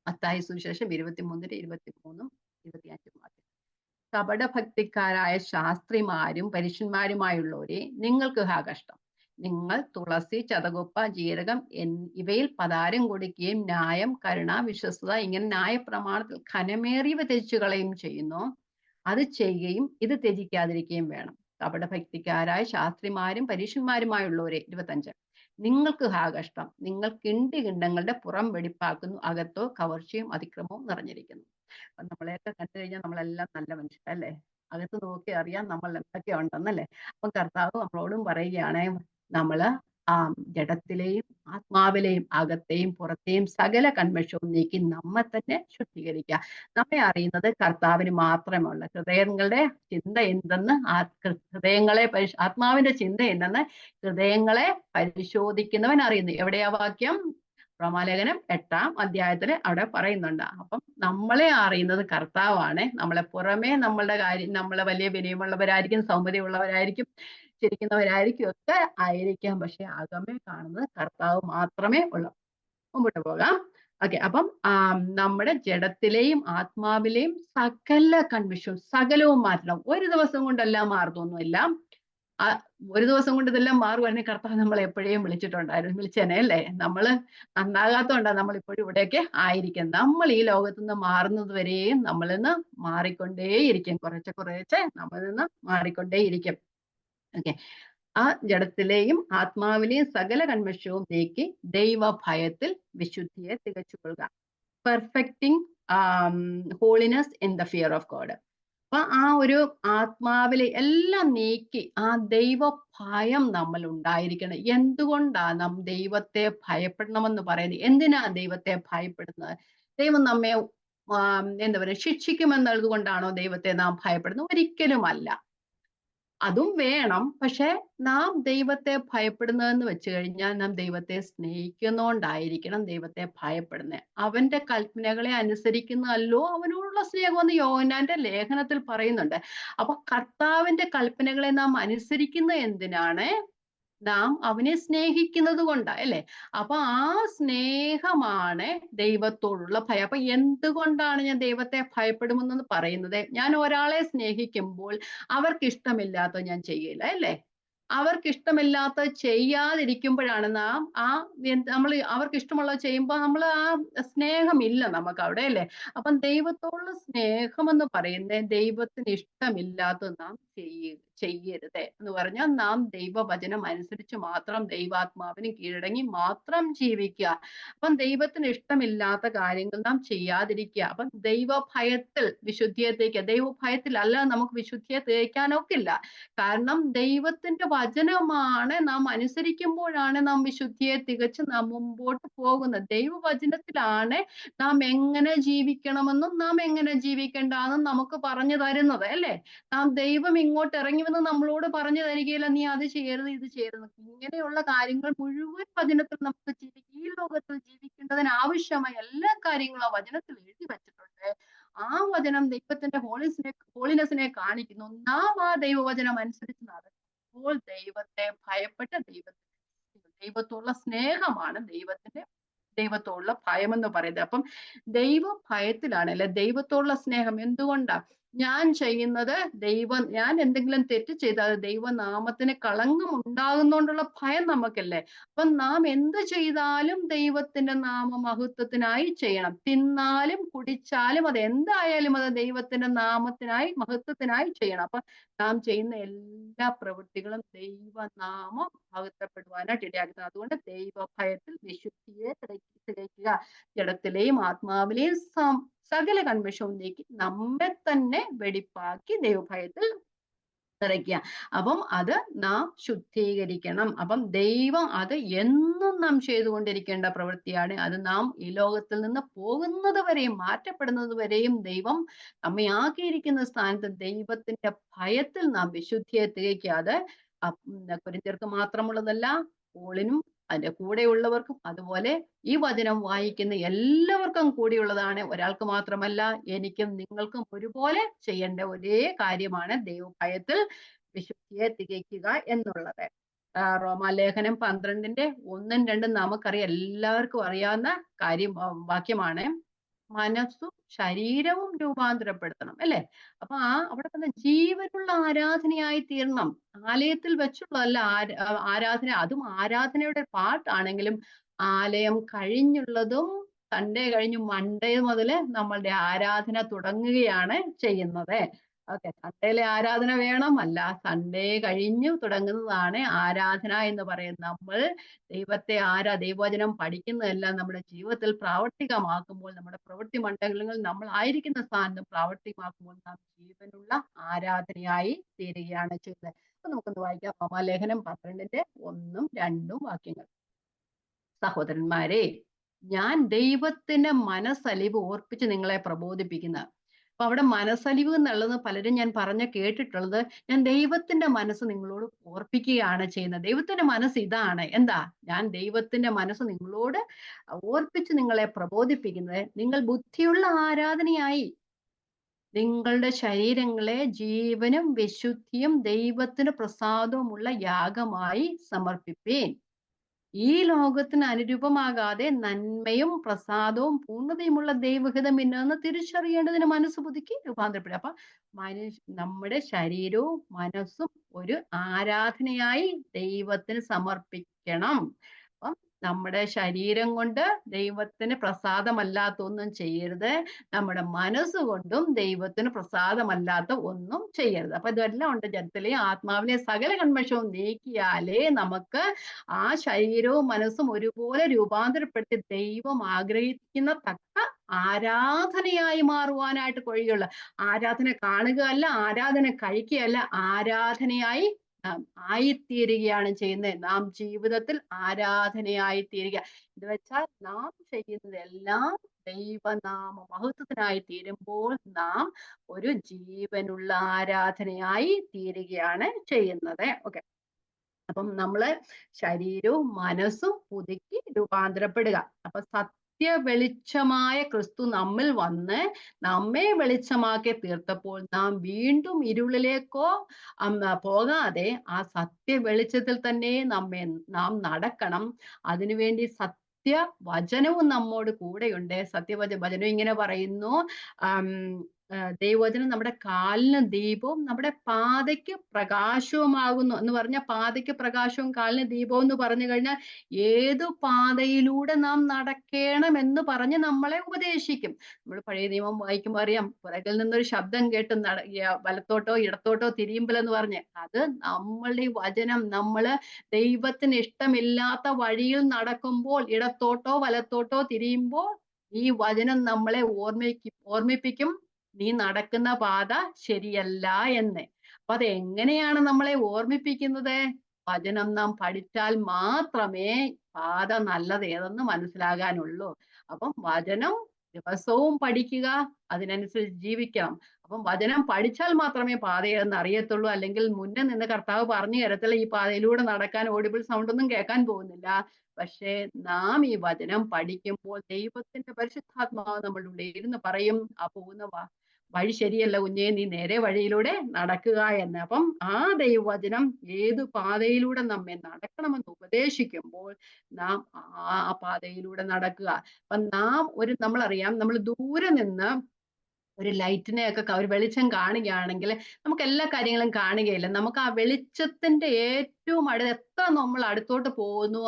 മത്തായി സുവിശേഷം 23-ന്റെ 23-ഉം 25-ഉം വാക്യം. കപടഭക്തിക്കാരായ ശാസ്ത്രിമാരും പരീശന്മാരുമായുള്ളവരെ, നിങ്ങൾക്ക് ഹാ കഷ്ടം. നിങ്ങൾ തുളസി, ചതകുപ്പ, ജീരകം ഇവയിൽ പതാരം കൊടുക്കുകയും ന്യായം, കരുണ, വിശ്വസ്തത ഇങ്ങനെ ന്യായപ്രമാണത്തിൽ ഘനമേറിയവ ത്യജിച്ചു കളയും ചെയ്യുന്നു. അത് ചെയ്യുകയും ഇത് ത്യജിക്കാതിരിക്കുകയും വേണം. കപടഭക്തിക്കാരായ ശാസ്ത്രിമാരും പരീശന്മാരുമായുള്ളവരെ, 25. നിങ്ങൾക്ക് ഹാ കഷ്ടം. നിങ്ങൾ കിണ്ടികിണ്ടങ്ങളുടെ പുറം വെടിപ്പാക്കുന്നു, അകത്തോ കവർച്ചയും അതിക്രമവും നിറഞ്ഞിരിക്കുന്നു. അപ്പൊ നമ്മളെയൊക്കെ കണ്ടു കഴിഞ്ഞാൽ നമ്മളെല്ലാം നല്ല മനുഷ്യരല്ലേ? അകത്ത് നോക്കി അറിയാം നമ്മൾ എന്തൊക്കെ ഉണ്ടെന്നല്ലേ? അപ്പൊ കർത്താവ് നമ്മളോടും പറയുകയാണ്, നമ്മള് ജഡത്തിലെയും ആത്മാവിലെയും അകത്തെയും പുറത്തെയും സകല കന്മഷവും നീക്കി നമ്മെ തന്നെ ശുദ്ധീകരിക്കുക. നമ്മെ അറിയുന്നത് കർത്താവിന് മാത്രമുള്ള ഹൃദയങ്ങളുടെ ചിന്ത എന്തെന്ന്, ഹൃദയങ്ങളെ ആത്മാവിന്റെ ചിന്ത എന്തെന്ന് ഹൃദയങ്ങളെ പരിശോധിക്കുന്നവൻ അറിയുന്നു. എവിടെയാ വാക്യം? റോമാലേഖനം 8-ാം അധ്യായത്തിൽ അവിടെ പറയുന്നുണ്ട്. അപ്പം നമ്മളെ അറിയുന്നത് കർത്താവാണ്. നമ്മളെ പുറമേ നമ്മളുടെ കാര്യം, നമ്മളെ വലിയ വിനയമുള്ളവരായിരിക്കും, സൗന്ദര്യമുള്ളവരായിരിക്കും, ചിരിക്കുന്നവരായിരിക്കും, ഒക്കെ ആയിരിക്കാം. പക്ഷെ അകമേ കാണുന്നത് കർത്താവ് മാത്രമേ ഉള്ളൂ. മുമ്പോട്ട് പോകാം. ഓക്കെ. അപ്പം നമ്മുടെ ജഡത്തിലെയും ആത്മാവിലെയും സകല കൺവിഷവും സകലവും മാറ്റണം. ഒരു ദിവസം കൊണ്ടെല്ലാം മാറുന്നൊന്നുമില്ല. ഒരു ദിവസം കൊണ്ട് ഇതെല്ലാം മാറുവാണെങ്കിൽ കർത്താവ് നമ്മളെ എപ്പോഴേയും വിളിച്ചേനെ അല്ലേ? നമ്മള് നന്നാകാത്തോണ്ടാ നമ്മൾ ഇപ്പോഴും ഇവിടെയൊക്കെ ആയിരിക്കും. നമ്മൾ ഈ ലോകത്ത് നിന്ന് മാറുന്നത് വരെയും നമ്മളിൽ നിന്ന് മാറിക്കൊണ്ടേയിരിക്കും. കുറേശ്ശെ നമ്മളിൽ നിന്ന് മാറിക്കൊണ്ടേയിരിക്കും. ഓക്കെ. ആ ജഡത്തിലെയും ആത്മാവിലെയും സകല കന്മഷവും നീക്കി ദൈവഭയത്തിൽ വിശുദ്ധിയെ തികച്ചുകൊള്ളുക. Perfecting holiness in the fear of God. അപ്പൊ ആ ഒരു ആത്മാവിലെ എല്ലാം നീക്കി ആ ദൈവ ഭയം നമ്മൾ ഉണ്ടായിരിക്കണം. എന്തുകൊണ്ടാ നാം ദൈവത്തെ ഭയപ്പെടണമെന്ന് പറയുന്നത്? എന്തിനാ ദൈവത്തെ ഭയപ്പെടുന്നത്? ദൈവം നമ്മെ എന്താ പറയുക, ശിക്ഷിക്കുമെന്നുള്ളത് കൊണ്ടാണോ ദൈവത്തെ നാം ഭയപ്പെടുന്നത്? ഒരിക്കലും അല്ല. അതും വേണം. പക്ഷെ നാം ദൈവത്തെ ഭയപ്പെടുന്നതെന്ന് വെച്ച് കഴിഞ്ഞാൽ നാം ദൈവത്തെ സ്നേഹിക്കുന്നോണ്ടായിരിക്കണം ദൈവത്തെ ഭയപ്പെടുന്നത്. അവന്റെ കൽപ്പനകളെ അനുസരിക്കുന്നതല്ലോ അവനോടുള്ള സ്നേഹമെന്ന് യോഹന്നാന്റെ ലേഖനത്തിൽ പറയുന്നുണ്ട്. അപ്പൊ കർത്താവിന്റെ കൽപ്പനകളെ നാം അനുസരിക്കുന്നത് എന്തിനാണ്? നാം അവനെ സ്നേഹിക്കുന്നത് കൊണ്ടാ അല്ലേ? അപ്പൊ ആ സ്നേഹമാണ് ദൈവത്തോടുള്ള ഭയം. അപ്പൊ എന്തുകൊണ്ടാണ് ഞാൻ ദൈവത്തെ ഭയപ്പെടുമെന്ന് പറയുന്നത്? ഞാൻ ഒരാളെ സ്നേഹിക്കുമ്പോൾ അവർക്ക് ഇഷ്ടമില്ലാത്തത് ഞാൻ ചെയ്യില്ല അല്ലേ? അവർക്ക് ഇഷ്ടമില്ലാത്തത് ചെയ്യാതിരിക്കുമ്പോഴാണ് നാം നമ്മൾ അവർക്ക് ഇഷ്ടമുള്ളത് ചെയ്യുമ്പോൾ നമ്മൾ ആ സ്നേഹമില്ല നമുക്ക് അവിടെ അല്ലേ? അപ്പം ദൈവത്തോടുള്ള സ്നേഹം എന്ന് പറയുന്നത് ദൈവത്തിന് ഇഷ്ടമില്ലാത്തത് നാം ചെയ്യരുത് എന്ന് പറഞ്ഞാൽ നാം ദൈവവചനം അനുസരിച്ച് മാത്രം ദൈവാത്മാവിന് കീഴടങ്ങി മാത്രം ജീവിക്കുക. അപ്പം ദൈവത്തിന് ഇഷ്ടമില്ലാത്ത കാര്യങ്ങൾ നാം ചെയ്യാതിരിക്കുക. അപ്പം ദൈവഭയത്തിൽ വിശുദ്ധിയെ തേക്കുക. ദൈവഭയത്തിൽ അല്ല നമുക്ക് വിശുദ്ധിയെ തേക്കാനൊക്കില്ല. കാരണം ദൈവത്തിന്റെ വചനമാണ് നാം അനുസരിക്കുമ്പോഴാണ് നാം വിശുദ്ധിയെ തികച്ച് നാം മുമ്പോട്ട് പോകുന്നത്. ദൈവവചനത്തിലാണ് നാം എങ്ങനെ ജീവിക്കണമെന്നും നാം എങ്ങനെ ജീവിക്കേണ്ടെന്നും നമുക്ക് പറഞ്ഞു തരുന്നത് അല്ലേ? നാം ദൈവം ഇങ്ങോട്ട് ഇറങ്ങി വന്ന് നമ്മളോട് പറഞ്ഞു തരികയില്ല, നീ അത് ചെയ്യരുത്, ഇത് ചെയ്യരുത്. ഇങ്ങനെയുള്ള കാര്യങ്ങൾ മുഴുവൻ വചനത്തിൽ നമുക്ക് ഈ ലോകത്തിൽ ജീവിക്കേണ്ടതിന് ആവശ്യമായ എല്ലാ കാര്യങ്ങളും ആ വചനത്തിൽ എഴുതി വെച്ചിട്ടുണ്ട്. ആ വചനം ദൈവത്തിന്റെ ഹോളിനെസിനെ കാണിക്കുന്നു. നാം ആ ദൈവവചനം അനുസരിച്ച് നടക്കുമ്പോൾ ദൈവത്തെ ഭയപ്പെട്ട് ദൈവത്തോടുള്ള സ്നേഹമാണ് ദൈവത്തോടുള്ള ഭയം എന്ന് പറയുന്നത്. അപ്പം ദൈവ ഭയത്തിലാണ് അല്ലെ ദൈവത്തോടുള്ള സ്നേഹം. എന്തുകൊണ്ടാ? ഞാൻ ചെയ്യുന്നത് ഞാൻ എന്തെങ്കിലും തെറ്റ് ചെയ്താൽ ദൈവനാമത്തിന് കളങ്കം ഉണ്ടാകുന്നോണ്ടുള്ള ഭയം നമുക്കല്ലേ? അപ്പം നാം എന്ത് ചെയ്താലും ദൈവത്തിന്റെ നാമമഹത്വത്തിനായി ചെയ്യണം. തിന്നാലും കുടിച്ചാലും അത് എന്തായാലും അത് ദൈവത്തിന്റെ നാമത്തിനായി മഹത്വത്തിനായി ചെയ്യണം. അപ്പൊ നാം ചെയ്യുന്ന എല്ലാ പ്രവൃത്തികളും ദൈവനാമം മഹത്വപ്പെടുവാനായിട്ട് ഇടയാക്കുന്നത്. അതുകൊണ്ട് ദൈവഭയത്തിൽ വിശുദ്ധിയെ തികയ്ക്കുക. ജഡത്തിലെയും ആത്മാവിലെയും സകല കന്മഷവും നീക്കി നമ്മെ തന്നെ വെടിപ്പാക്കി ദൈവഭയത്തിൽ നിറയ്ക്കുക. അപ്പം അത് നാം ശുദ്ധീകരിക്കണം. അപ്പം ദൈവം അത് എന്നും നാം ചെയ്തുകൊണ്ടിരിക്കേണ്ട പ്രവൃത്തിയാണ്. അത് നാം ഈ ലോകത്തിൽ നിന്ന് പോകുന്നത് വരെയും, മാറ്റപ്പെടുന്നത് വരെയും ദൈവം നമ്മെ ആക്കിയിരിക്കുന്ന സ്ഥാനത്ത് ദൈവത്തിന്റെ ഭയത്തിൽ നാം വിശുദ്ധിയെ തികയ്ക്കുക. അത് കൊരിന്ത്യർക്ക് മാത്രമുള്ളതല്ല, പോളിനും അതിന്റെ കൂടെയുള്ളവർക്കും, അതുപോലെ ഈ വചനം വായിക്കുന്ന എല്ലാവർക്കും കൂടിയുള്ളതാണ്. ഒരാൾക്ക് മാത്രമല്ല, എനിക്കും നിങ്ങൾക്കും ഒരുപോലെ ചെയ്യേണ്ട ഒരേ കാര്യമാണ് ദൈവഭയത്തിൽ വിശുദ്ധിയെ തികയ്ക്കുക എന്നുള്ളത്. റോമാലേഖനം 12-ന്റെ 1-2 നമുക്കറിയാം, എല്ലാവർക്കും അറിയാവുന്ന വാക്യമാണ്. മനസ്സും ശരീരവും രൂപാന്തരപ്പെടുത്തണം, അല്ലെ? അപ്പൊ അവിടെ തന്നെ ജീവനുള്ള ആരാധനയായി തീരണം. ആലയത്തിൽ വെച്ചുള്ളതല്ല ആരാധന. അതും ആരാധനയുടെ പാട്ടാണെങ്കിലും ആലയം കഴിഞ്ഞുള്ളതും, സൺഡേ കഴിഞ്ഞ് മൺഡേ മുതല് നമ്മളുടെ ആരാധന തുടങ്ങുകയാണ് ചെയ്യുന്നത്. ഓക്കെ, സൺഡേയിലെ ആരാധന വേണം, അല്ല സൺഡേ കഴിഞ്ഞു തുടങ്ങുന്നതാണ് ആരാധന എന്ന് പറയുന്നത്. നമ്മൾ ദൈവവചനം പഠിക്കുന്നതെല്ലാം നമ്മുടെ ജീവിതത്തിൽ പ്രാവർത്തികമാക്കുമ്പോൾ, നമ്മുടെ പ്രവൃത്തി മണ്ഡലങ്ങൾ നമ്മൾ ആയിരിക്കുന്ന സ്ഥാനത്ത് പ്രാവർത്തികമാക്കുമ്പോൾ നാം ജീവനുള്ള ആരാധനയായി തീരുകയാണ് ചെയ്യുന്നത്. അപ്പൊ നമുക്കൊന്ന് വായിക്കാം റോമാലേഖനം 12-ന്റെ 1-2 വാക്യങ്ങൾ. സഹോദരന്മാരെ, ഞാൻ ദൈവത്തിന്റെ മനസ്സലിവ് ഓർപ്പിച്ച് നിങ്ങളെ പ്രബോധിപ്പിക്കുന്ന. അപ്പൊ അവിടെ മനസ്സലിവ് എന്നുള്ളത് പലരും ഞാൻ കേട്ടിട്ടുള്ളത്, ഞാൻ ദൈവത്തിന്റെ മനസ്സ് നിങ്ങളോട് ഓർപ്പിക്കുകയാണ് ചെയ്യുന്നത്. ദൈവത്തിന്റെ മനസ്സ് ഇതാണ്. എന്താ? ഞാൻ ദൈവത്തിന്റെ മനസ്സ് നിങ്ങളോട് ഓർപ്പിച്ച് നിങ്ങളെ പ്രബോധിപ്പിക്കുന്നത്, നിങ്ങൾ ബുദ്ധിയുള്ള ആരാധനയായി നിങ്ങളുടെ ശരീരങ്ങളെ ജീവനും വിശുദ്ധിയും ദൈവത്തിന് പ്രസാദവുമുള്ള യാഗമായി സമർപ്പിപ്പീൻ. ഈ ലോകത്തിന് അനുരൂപമാകാതെ നന്മയും പ്രസാദവും പൂർണ്ണതയുമുള്ള ദൈവഹിതം ഇന്നെന്ന് തിരിച്ചറിയേണ്ടതിന് മനസ്സ് പുതുക്കി രൂപാന്തരപ്പെടുക. അപ്പൊ നമ്മുടെ ശരീരവും മനസ്സും ഒരു ആരാധനയായി ദൈവത്തിന് സമർപ്പിക്കണം. അപ്പം നമ്മുടെ ശരീരം കൊണ്ട് ദൈവത്തിന് പ്രസാദമല്ലാത്ത ഒന്നും ചെയ്യരുത്, നമ്മുടെ മനസ്സുകൊണ്ടും ദൈവത്തിന് പ്രസാദമല്ലാത്ത ഒന്നും ചെയ്യരുത്. അപ്പൊ ഇതെല്ലാം ഉണ്ട്. ജനത്തിലെ ആത്മാവിനെ സകല കന്മഷവും നീക്കിയാലേ നമുക്ക് ആ ശരീരവും മനസ്സും ഒരുപോലെ രൂപാന്തരപ്പെടുത്തി ദൈവം ആഗ്രഹിക്കുന്ന തക്ക ആരാധനയായി മാറുവാനായിട്ട് കഴിയുള്ളൂ. ആരാധന കാണുകയല്ല, ആരാധന കഴിക്കുകയല്ല, ആരാധനയായി ആയിത്തീരുകയാണ് ചെയ്യുന്നത്. നാം ജീവിതത്തിൽ ആരാധനയായി തീരുക എന്ന് വെച്ചാൽ നാം ചെയ്യുന്നതെല്ലാം ദൈവനാമ മഹത്വത്തിനായി തീരുമ്പോൾ നാം ഒരു ജീവനുള്ള ആരാധനയായി തീരുകയാണ് ചെയ്യുന്നത്. ഓക്കെ, അപ്പം നമ്മള് ശരീരവും മനസ്സും പുതുക്കി രൂപാന്തരപ്പെടുക. അപ്പൊ വെളിച്ചമായ ക്രിസ്തു നമ്മിൽ വന്ന് നമ്മെ വെളിച്ചമാക്കി തീർത്തപ്പോൾ നാം വീണ്ടും ഇരുളിലേക്കോ പോകാതെ ആ വെളിച്ചത്തിൽ തന്നെ നാം നടക്കണം. അതിനുവേണ്ടി വചനവും നമ്മോട് കൂടെയുണ്ട്. വചനം ഇങ്ങനെ പറയുന്നു, ദൈവവചനം നമ്മുടെ കാലിന് ദീപവും നമ്മുടെ പാതയ്ക്ക് പ്രകാശവുമാകുന്നു എന്ന് പറഞ്ഞാൽ, പാതയ്ക്ക് പ്രകാശവും കാലിന് ദീപവും എന്ന് പറഞ്ഞു കഴിഞ്ഞാൽ ഏതു പാതയിലൂടെ നാം നടക്കണം എന്ന് പറഞ്ഞ് നമ്മളെ ഉപദേശിക്കും. നമ്മൾ പഴയ നിയമം വായിക്കുമ്പോൾ അറിയാം, പുറകിൽ നിന്നൊരു ശബ്ദം കേട്ട് വലത്തോട്ടോ ഇടത്തോട്ടോ തിരിയുമ്പലെന്ന് പറഞ്ഞ്, അത് നമ്മളുടെ വചനം നമ്മള് ദൈവത്തിന് ഇഷ്ടമില്ലാത്ത വഴിയിൽ നടക്കുമ്പോൾ, ഇടത്തോട്ടോ വലത്തോട്ടോ തിരിയുമ്പോൾ ഈ വചനം നമ്മളെ ഓർമ്മിപ്പിക്കും, നീ നടക്കുന്ന പാത ശരിയല്ല എന്ന്. അപ്പൊ അത് എങ്ങനെയാണ് നമ്മളെ ഓർമ്മിപ്പിക്കുന്നത്? വചനം നാം പഠിച്ചാൽ മാത്രമേ പാത നല്ലത് ഏതെന്ന് മനസ്സിലാകാനുള്ളൂ. അപ്പം വചനം ദിവസവും പഠിക്കുക, അതിനനുസരിച്ച് ജീവിക്കണം. അപ്പം വചനം പഠിച്ചാൽ മാത്രമേ പാത ഏതെന്ന് അറിയത്തുള്ളൂ. അല്ലെങ്കിൽ മുന്നേ നിന്ന് കർത്താവ് പറഞ്ഞു തരത്തില്ല, ഈ പാതയിലൂടെ നടക്കാൻ ഓഡിബിൾ സൗണ്ട് ഒന്നും കേൾക്കാൻ പോകുന്നില്ല. പക്ഷേ നാം ഈ വചനം പഠിക്കുമ്പോൾ ദൈവത്തിന്റെ പരിശുദ്ധാത്മാവ് നമ്മളുടെ ഉള്ളിൽ ഇരുന്ന് പറയും, ആ പോകുന്ന വഴി ശരിയല്ല കുഞ്ഞേ, നീ നേരെ വഴിയിലൂടെ നടക്കുക എന്ന്. അപ്പം ആ ദൈവവചനം ഏതു പാതയിലൂടെ നമ്മെ നടക്കണമെന്ന് ഉപദേശിക്കുമ്പോൾ നാം ആ പാതയിലൂടെ നടക്കുക. അപ്പൊ നമ്മളറിയാം, നമ്മൾ ദൂരെ നിന്ന് ഒരു ലൈറ്റിനെയൊക്കെ ഒരു വെളിച്ചം കാണുകയാണെങ്കിൽ നമുക്ക് എല്ലാ കാര്യങ്ങളും കാണുകയില്ല. നമുക്ക് ആ വെളിച്ചത്തിന്റെ ഏറ്റവും എത്ര നമ്മൾ അടുത്തോട്ട് പോകുന്നു,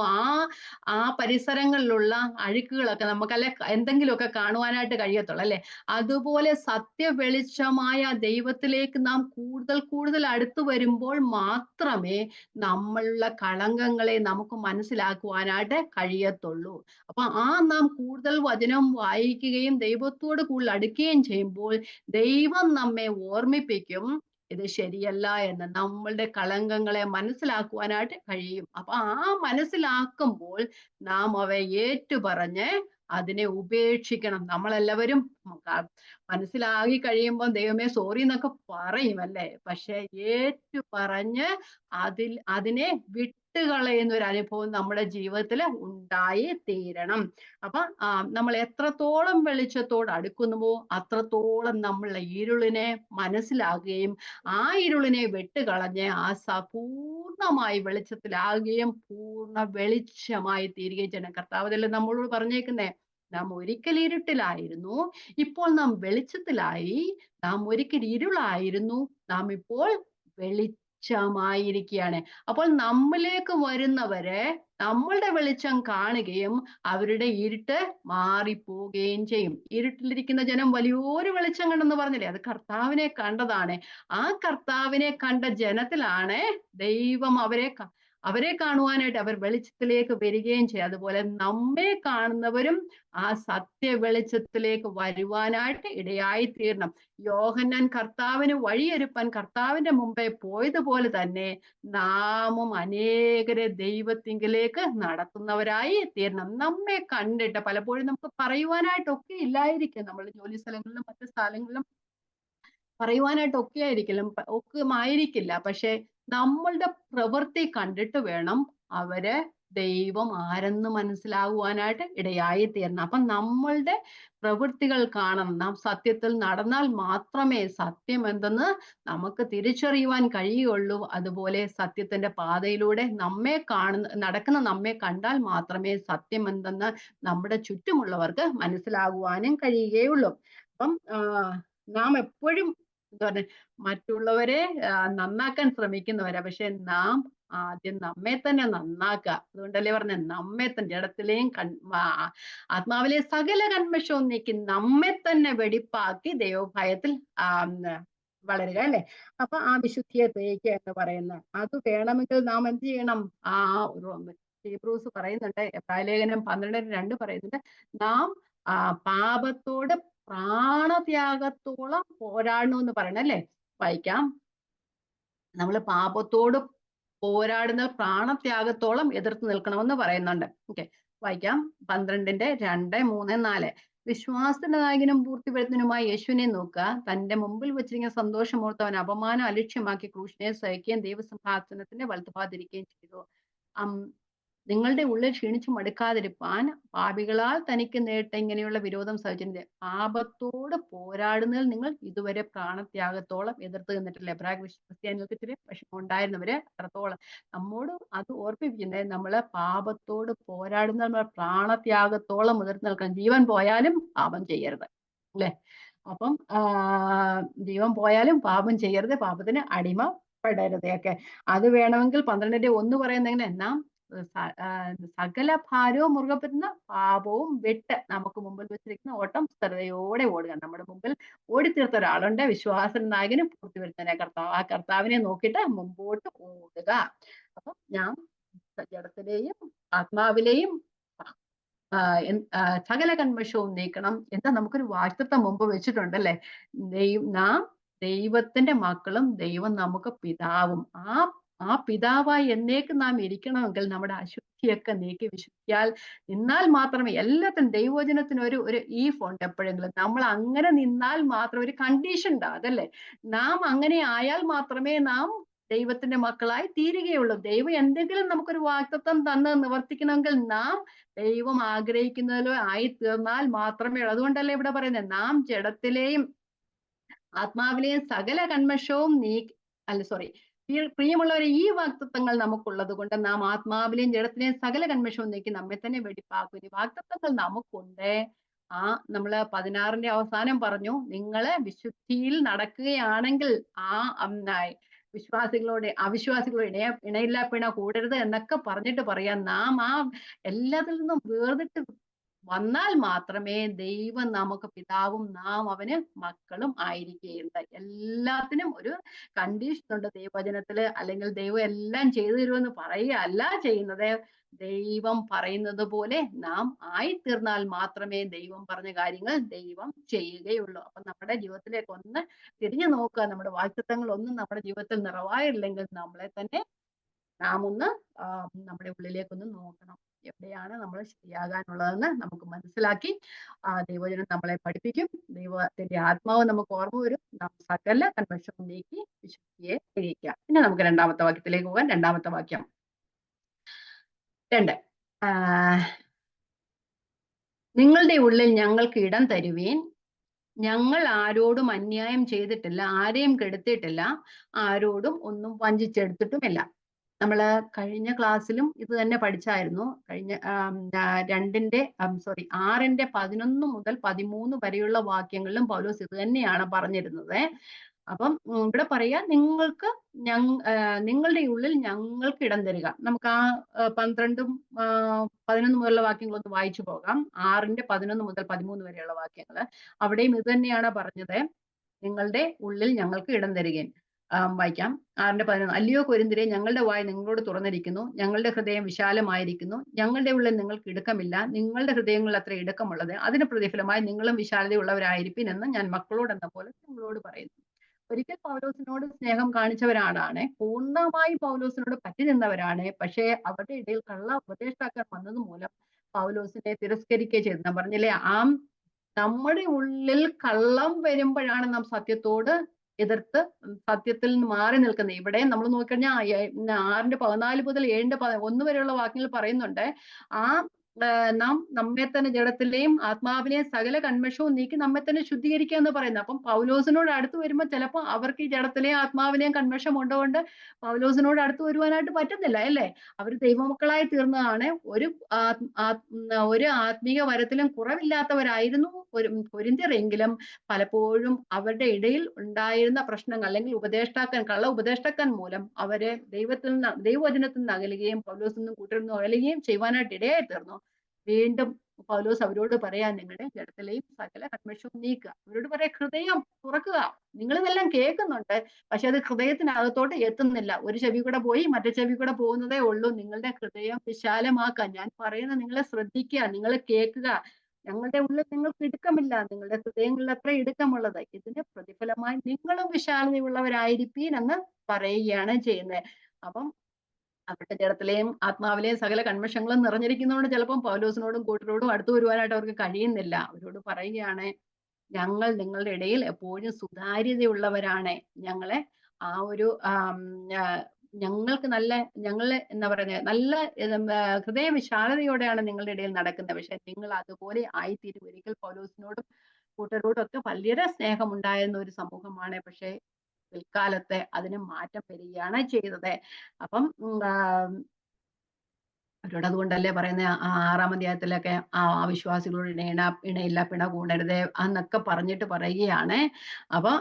ആ പരിസരങ്ങളിലുള്ള അഴുക്കുകളൊക്കെ നമുക്കല്ലെ എന്തെങ്കിലുമൊക്കെ കാണുവാനായിട്ട് കഴിയത്തുള്ളൂ, അല്ലെ? അതുപോലെ വെളിച്ചമായ ദൈവത്തിലേക്ക് നാം കൂടുതൽ കൂടുതൽ അടുത്തു വരുമ്പോൾ മാത്രമേ നമ്മളുടെ കളങ്കങ്ങളെ നമുക്ക് മനസ്സിലാക്കുവാനായിട്ട് കഴിയത്തുള്ളൂ. അപ്പൊ നാം കൂടുതൽ വചനം വായിക്കുകയും ദൈവത്തോട് കൂടുതൽ അടുക്കുകയും ചെയ്യുമ്പോൾ ദൈവം നമ്മെ ഓർമ്മിപ്പിക്കും, ഇത് ശരിയല്ല എന്ന് നമ്മളുടെ കളങ്കങ്ങളെ മനസ്സിലാക്കുവാനായിട്ട് കഴിയും. അപ്പൊ ആ മനസ്സിലാക്കുമ്പോൾ നാം അവയെ ഏറ്റുപറഞ്ഞ് അതിനെ ഉപേക്ഷിക്കണം. നമ്മളെല്ലാവരും മനസ്സിലാക്കി കഴിയുമ്പോൾ ദൈവമേ സോറി എന്നൊക്കെ പറയും അല്ലേ? പക്ഷെ ഏറ്റുപറഞ്ഞ് അതിനെ വിട്ടുകളയുന്ന ഒരു അനുഭവം നമ്മുടെ ജീവിതത്തിൽ ഉണ്ടായി തീരണം. അപ്പൊ നമ്മൾ എത്രത്തോളം വെളിച്ചത്തോട് അടുക്കുന്നുവോ അത്രത്തോളം നമ്മളുടെ ഇരുളിനെ മനസ്സിലാകുകയും ആ ഇരുളിനെ വെട്ടുകളഞ്ഞ് പൂർണ്ണമായി വെളിച്ചത്തിലാകുകയും പൂർണ്ണ വെളിച്ചമായി തീരുകയും ചെയ്യണം. കർത്താവ് ഇതല്ലേ നമ്മളോട് പറഞ്ഞേക്കുന്നേ, നാം ഒരിക്കൽ ഇരുട്ടിലായിരുന്നു, ഇപ്പോൾ നാം വെളിച്ചത്തിലായി. നാം ഒരിക്കൽ ഇരുളായിരുന്നു, നാം ഇപ്പോൾ വെളിച്ചമായിരിക്കുകയാണ്. അപ്പോൾ നമ്മിലേക്ക് വരുന്നവരെ നമ്മളുടെ വെളിച്ചം കാണുകയും അവരുടെ ഇരുട്ട് മാറിപ്പോവുകയും ചെയ്യും. ഇരുട്ടിലിരിക്കുന്ന ജനം വലിയൊരു വെളിച്ചം കണ്ടെന്ന് പറഞ്ഞില്ലേ, അത് കർത്താവിനെ കണ്ടതാണ്. ആ കർത്താവിനെ കണ്ട ജനത്തിലാണ് ദൈവം അവരെ കാണുവാനായിട്ട് അവർ വെളിച്ചത്തിലേക്ക് വരികയും ചെയ്യും. അതുപോലെ നമ്മെ കാണുന്നവരും ആ സത്യ വെളിച്ചത്തിലേക്ക് വരുവാനായിട്ട് ഇടയായി തീരണം. യോഹന്നാൻ കർത്താവിന് വഴിയൊരുപ്പാൻ കർത്താവിന്റെ മുമ്പേ പോയതുപോലെ തന്നെ നാമും അനേകരെ ദൈവത്തിങ്കിലേക്ക് നടത്തുന്നവരായി തീരണം. നമ്മെ കണ്ടിട്ട് പലപ്പോഴും നമുക്ക് പറയുവാനായിട്ടൊക്കെ ഇല്ലായിരിക്കും, നമ്മളുടെ ജോലി സ്ഥലങ്ങളിലും മറ്റു സ്ഥലങ്ങളിലും പറയുവാനായിട്ടൊക്കെ ഒക്കുമായിരിക്കില്ല. പക്ഷെ നമ്മളുടെ പ്രവൃത്തി കണ്ടിട്ട് വേണം അവര് ദൈവം ആരെന്ന് മനസ്സിലാകുവാനായിട്ട് ഇടയായി തീരണം. അപ്പൊ നമ്മളുടെ പ്രവൃത്തികൾ കാണണം. നാം സത്യത്തിൽ നടന്നാൽ മാത്രമേ സത്യം എന്തെന്ന് നമുക്ക് തിരിച്ചറിയുവാൻ കഴിയുള്ളൂ. അതുപോലെ സത്യത്തിന്റെ പാതയിലൂടെ നടക്കുന്ന നമ്മെ കണ്ടാൽ മാത്രമേ സത്യം എന്തെന്ന് നമ്മുടെ ചുറ്റുമുള്ളവർക്ക് മനസ്സിലാകുവാനും കഴിയുകയുള്ളൂ. അപ്പം നാം എപ്പോഴും എന്താ പറഞ്ഞ മറ്റുള്ളവരെ നന്നാക്കാൻ ശ്രമിക്കുന്നവരാ. പക്ഷെ നാം ആദ്യം നമ്മെ തന്നെ നന്നാക്കുക. അതുകൊണ്ടല്ലേ പറഞ്ഞ നമ്മെ തന്നെ ജഡത്തിലെയും ആത്മാവിലെ സകല കന്മഷവും നീക്കി നമ്മെ തന്നെ വെടിപ്പാക്കി ദൈവഭയത്തിൽ വളരുക അല്ലെ. അപ്പൊ ആ വിശുദ്ധിയെ തേക്കുക എന്ന് പറയുന്ന അത് വേണമെങ്കിൽ നാം എന്ത് ചെയ്യണം? ഹീബ്രൂസ് പറയുന്നുണ്ട്, എബ്രായലേഖനം 12:2 പറയുന്നുണ്ട്, നാം പാപത്തോട് പ്രാണത്യാഗത്തോളം പോരാടണമെന്ന് പറയണം അല്ലേ. വായിക്കാം. നമ്മൾ പാപത്തോട് പോരാടുന്ന പ്രാണത്യാഗത്തോളം എതിർത്ത് നിൽക്കണമെന്ന് പറയുന്നുണ്ട്. ഓക്കെ, വായിക്കാം. 12:2, 3, 4. വിശ്വാസത്തിന്റെ നായകനും പൂർത്തിവരുത്തനുമായി യേശുവിനെ നോക്കുക. തന്റെ മുമ്പിൽ വെച്ചിരിക്കുന്ന സന്തോഷമോർത്ത് അവൻ അപമാനം അലക്ഷ്യമാക്കി ക്രൂശിനെ സഹിക്കുകയും ദൈവസിംഹാസനത്തിന്റെ വലത്തുഭാഗത്തിരിക്കുകയും ചെയ്തു. നിങ്ങളുടെ ഉള്ളിൽ ക്ഷീണിച്ചു മടുക്കാതിരിപ്പാൻ പാപികളാൽ തനിക്ക് നേട്ട ഇങ്ങനെയുള്ള വിരോധം സഹിച്ചിട്ടുണ്ട്. പാപത്തോട് പോരാടുന്നതിൽ നിങ്ങൾ ഇതുവരെ പ്രാണത്യാഗത്തോളം എതിർത്ത് നിന്നിട്ടില്ല. ക്രിസ്ത്യാനികൾക്ക് ഇത്തിരി വിഷമം ഉണ്ടായിരുന്നവര് അത്രത്തോളം നമ്മോട് അത് ഓർപ്പിപ്പിക്കുന്നത്, നമ്മള് പാപത്തോട് പോരാടുന്ന നമ്മൾ പ്രാണത്യാഗത്തോളം എതിർത്ത് നിൽക്കണം. ജീവൻ പോയാലും പാപം ചെയ്യരുത് അല്ലെ. അപ്പം ജീവൻ പോയാലും പാപം ചെയ്യരുത്, പാപത്തിന് അടിമപ്പെടരുത് ഒക്കെ. അത് വേണമെങ്കിൽ 12:1 പറയുന്നത് എങ്ങനെ, നാം സകല ഭാരവും മുറുകെ പറ്റുന്ന പാപവും വിട്ട് നമുക്ക് മുമ്പിൽ വെച്ചിരിക്കുന്ന ഓട്ടം സ്ഥിരതയോടെ ഓടുക. നമ്മുടെ മുമ്പിൽ ഓടിത്തീർത്ത ഒരാളുണ്ട്, വിശ്വാസ നായകനും പൂർത്തിവരുത്തനെ കർത്താവ്. ആ കർത്താവിനെ നോക്കിയിട്ട് മുമ്പോട്ട് ഓടുക. അപ്പൊ ഞാൻ ജഡത്തിലെയും ആത്മാവിലെയും സകല കന്മഷവും നീക്കണം എന്താ നമുക്കൊരു വാക്തത്വം മുമ്പ് വെച്ചിട്ടുണ്ടല്ലേ. നാം ദൈവത്തിന്റെ മക്കളും ദൈവം നമുക്ക് പിതാവും. ആ പിതാവായി എന്നേക്ക് നാം ഇരിക്കണമെങ്കിൽ നമ്മുടെ അശുദ്ധിയൊക്കെ നീക്കി വിശുദ്ധിയാൽ നിന്നാൽ മാത്രമേ എല്ലാത്തിനും ദൈവവചനത്തിന് ഒരു ഉണ്ട്. എപ്പോഴെങ്കിലും നമ്മൾ അങ്ങനെ നിന്നാൽ മാത്രം ഒരു കണ്ടീഷൻ ഉണ്ട്, അതല്ലേ. നാം അങ്ങനെ ആയാൽ മാത്രമേ നാം ദൈവത്തിന്റെ മക്കളായി തീരുകയുള്ളൂ. ദൈവം എന്തെങ്കിലും നമുക്കൊരു വാക്തത്വം തന്ന് നിവർത്തിക്കണമെങ്കിൽ നാം ദൈവം ആഗ്രഹിക്കുന്നതിലോ ആയി തീർന്നാൽ മാത്രമേ ഉള്ളൂ. അതുകൊണ്ടല്ലേ ഇവിടെ പറയുന്നത്, നാം ജഡത്തിലെയും ആത്മാവിലെയും സകല കന്മഷവും പ്രിയമുള്ളവരെ, ഈ വാക്തത്വങ്ങൾ നമുക്കുള്ളത് കൊണ്ട് നാം ആത്മാവിലെയും ജഡത്തിലെയും സകല കന്മഷവും നീക്കി നമ്മെ തന്നെ വെടിപ്പാക്കും. ഈ വാക്തത്വങ്ങൾ നമുക്കുണ്ട്. നമ്മള് 16ന്റെ അവസാനം പറഞ്ഞു, നിങ്ങള് വിശുദ്ധിയിൽ നടക്കുകയാണെങ്കിൽ അവിശ്വാസികളോട് ഇണയില്ലാ പിണ കൂടരുത് എന്നൊക്കെ പറഞ്ഞിട്ട് പറയാം. നാം എല്ലാത്തിൽ നിന്നും വേർതിട്ട് വന്നാൽ മാത്രമേ ദൈവം നമുക്ക് പിതാവും നാം അവന് മക്കളും ആയിരിക്കുകയുള്ളൂ. എല്ലാത്തിനും ഒരു കണ്ടീഷൻ ഉണ്ട് ദൈവവചനത്തില്. അല്ലെങ്കിൽ ദൈവം എല്ലാം ചെയ്തു തരുമെന്ന് പറയുകയല്ല ചെയ്യുന്നത്. ദൈവം പറയുന്നത് പോലെ നാം ആയിത്തീർന്നാൽ മാത്രമേ ദൈവം പറഞ്ഞ കാര്യങ്ങൾ ദൈവം ചെയ്യുകയുള്ളൂ. അപ്പൊ നമ്മുടെ ജീവിതത്തിലേക്ക് ഒന്ന് തിരിഞ്ഞു നോക്കുക. നമ്മുടെ വാഗ്ദത്തങ്ങൾ ഒന്നും നമ്മുടെ ജീവിതത്തിൽ നിറവായില്ലെങ്കിൽ നമ്മളെ തന്നെ നാം ഒന്ന് നമ്മുടെ ഉള്ളിലേക്കൊന്ന് നോക്കണം. എവിടെയാണ് നമ്മൾ ശരിയാകാനുള്ളതെന്ന് നമുക്ക് മനസ്സിലാക്കി ദൈവജനം നമ്മളെ പഠിപ്പിക്കും. ദൈവത്തിന്റെ ആത്മാവ് നമുക്ക് ഓർമ്മ വരും. നാം സകല കന്മഷവും നീക്കി വിശുദ്ധിയെ തിരിക്കുക. പിന്നെ നമുക്ക് രണ്ടാമത്തെ വാക്യത്തിലേക്ക് പോകാൻ. രണ്ടാമത്തെ വാക്യം 2. നിങ്ങളുടെ ഉള്ളിൽ ഞങ്ങൾക്ക് ഇടം തരുവീൻ. ഞങ്ങൾ ആരോടും അന്യായം ചെയ്തിട്ടില്ല, ആരെയും കെടുത്തിയിട്ടില്ല, ആരോടും ഒന്നും വഞ്ചിച്ചെടുത്തിട്ടുമില്ല. നമ്മള് കഴിഞ്ഞ ക്ലാസ്സിലും ഇത് തന്നെ പഠിച്ചായിരുന്നു. കഴിഞ്ഞ 6ന്റെ 11 മുതൽ 13 വരെയുള്ള വാക്യങ്ങളിലും പൗലോസ് ഇത് തന്നെയാണ് പറഞ്ഞിരുന്നത്. അപ്പം ഇവിടെ പറയാ നിങ്ങളുടെ ഉള്ളിൽ ഞങ്ങൾക്ക് ഇടം തരിക. നമുക്ക് ആ 12ഉം 11 മുതലുള്ള വാക്യങ്ങളൊന്ന് വായിച്ചു പോകാം. 6ന്റെ 11 മുതൽ 13 വരെയുള്ള വാക്യങ്ങള്. അവിടെയും ഇത് തന്നെയാണ് പറഞ്ഞത്. നിങ്ങളുടെ ഉള്ളിൽ ഞങ്ങൾക്ക് ഇടം തരികയും. വായിക്കാം. 6ന്റെ 11. അല്ലയോ കൊരിന്ത്യരേ, ഞങ്ങളുടെ വായ് നിങ്ങളോട് തുറന്നിരിക്കുന്നു, ഞങ്ങളുടെ ഹൃദയം വിശാലമായിരിക്കുന്നു, ഞങ്ങളുടെ ഉള്ളിൽ നിങ്ങൾക്ക് ഇടുക്കമില്ല, നിങ്ങളുടെ ഹൃദയങ്ങളിൽ അത്ര ഇടുക്കമുള്ളത്. അതിന് പ്രതിഫലമായി നിങ്ങളും വിശാലതയുള്ളവരായിരിപ്പിൻ എന്ന് ഞാൻ മക്കളോട് എന്ന പോലെ നിങ്ങളോട് പറയുന്നു. ഒരിക്കൽ പൗലോസിനോട് സ്നേഹം കാണിച്ചവരാണ്, പൂർണ്ണമായി പൗലോസിനോട് പറ്റി നിന്നവരാണ്. പക്ഷേ അവരുടെ ഇടയിൽ കള്ള ഉപദേഷ്ടാക്കൾ വന്നത് മൂലം പൗലോസിനെ തിരസ്കരിക്കുകയും ചെയ്തു. ഞാൻ പറഞ്ഞില്ലേ, നമ്മുടെ ഉള്ളിൽ കള്ളം വരുമ്പോഴാണ് നാം സത്യത്തോട് എതിർത്ത് സത്യത്തിൽ നിന്ന് മാറി നിൽക്കുന്നത്. ഇവിടെ നമ്മൾ നോക്കിക്കഴിഞ്ഞാൽ 6ന്റെ 14 മുതൽ 7ന്റെ 1 വരെയുള്ള വാക്യങ്ങൾ പറയുന്നുണ്ട്. നാം നമ്മെ തന്നെ ജഡത്തിലെയും ആത്മാവിനെയും സകല കന്മഷവും നീക്കി നമ്മെ തന്നെ ശുദ്ധീകരിക്കുക എന്ന് പറയുന്നത്. അപ്പം പൗലോസിനോട് അടുത്ത് വരുമ്പോൾ ചിലപ്പോൾ അവർക്ക് ഈ ജഡത്തിലെയും ആത്മാവിനെയും കന്മഷം ഉണ്ടുകൊണ്ട് പൗലോസിനോട് അടുത്ത് വരുവാനായിട്ട് പറ്റുന്നില്ല, അല്ലേ? അവർ ദൈവമക്കളായി തീർന്നതാണ്. ഒരു ആത്മീയ വരത്തിലും കുറവില്ലാത്തവരായിരുന്നു കൊരിന്ത്യർ. എങ്കിലും പലപ്പോഴും അവരുടെ ഇടയിൽ ഉണ്ടായിരുന്ന പ്രശ്നങ്ങൾ അല്ലെങ്കിൽ കള്ള ഉപദേഷ്ടാക്കൻ മൂലം അവരെ ദൈവവചനത്തിൽ നിന്ന് അകലുകയും പൗലോസിൽ നിന്നും കൂട്ടരിൽ നിന്നും അകലുകയും ചെയ്യുവാനായിട്ട് ഇടയായി തീർന്നു. വീണ്ടും പൗലോസ് അവരോട് പറയാൻ, നിങ്ങളുടെ ജഡത്തിലെയും സകല കന്മഷവും നീക്കുക. അവരോട് പറയാ, ഹൃദയം തുറക്കുക. നിങ്ങൾ ഇതെല്ലാം കേൾക്കുന്നുണ്ട്, പക്ഷെ അത് ഹൃദയത്തിനകത്തോട്ട് എത്തുന്നില്ല. ഒരു ചെവി കൂടെ പോയി മറ്റേ ചെവി കൂടെ പോകുന്നതേ ഉള്ളൂ. നിങ്ങളുടെ ഹൃദയം വിശാലമാക്കാൻ ഞാൻ പറയുന്നത് നിങ്ങളെ ശ്രദ്ധിക്കുക, നിങ്ങൾ കേൾക്കുക. ഞങ്ങളുടെ ഉള്ളിൽ നിങ്ങൾക്ക് ഇടുക്കമില്ല, നിങ്ങളുടെ ഹൃദയങ്ങളിൽ അത്ര ഇടുക്കമുള്ളത്. ഇതിന് പ്രതിഫലമായി നിങ്ങളും വിശാലതയുള്ളവരായിരിപ്പീൻ എന്ന് പറയുകയാണ് ചെയ്യുന്നത്. അപ്പം അവരുടെ ജഡത്തിലെയും ആത്മാവിലെയും സകല കന്മഷങ്ങളും നിറഞ്ഞിരിക്കുന്നതുകൊണ്ട് ചിലപ്പം പൗലോസിനോടും കൂട്ടരോടും അടുത്തു വരുവാനായിട്ട് അവർക്ക് കഴിയുന്നില്ല. അവരോട് പറയുകയാണ്, ഞങ്ങൾ നിങ്ങളുടെ ഇടയിൽ എപ്പോഴും സുതാര്യതയുള്ളവരാണ്. ഞങ്ങളെ ആ ഒരു ഞങ്ങൾക്ക് ഞങ്ങളെ എന്താ പറയുന്നത്, നല്ല ഹൃദയ വിശാലതയോടെയാണ് നിങ്ങളുടെ ഇടയിൽ നടക്കുന്നത്. പക്ഷെ നിങ്ങൾ അതുപോലെ ആയിത്തീരും. ഒരിക്കൽ പൗലോസിനോടും കൂട്ടരോടും ഒക്കെ വളരെ സ്നേഹം ഉണ്ടായിരുന്ന ഒരു സമൂഹമാണ്. പക്ഷെ പിൽക്കാലത്ത് അതിന് മാറ്റം വരികയാണ് ചെയ്തത്. അപ്പം അവരോട് അതുകൊണ്ടല്ലേ പറയുന്നത് 6ാം അധ്യായത്തിലൊക്കെ വിശ്വാസികളോട് ഇണയില്ല, പിണ കൂടരുത് എന്നൊക്കെ പറഞ്ഞിട്ട് പറയുകയാണ്. അപ്പൊ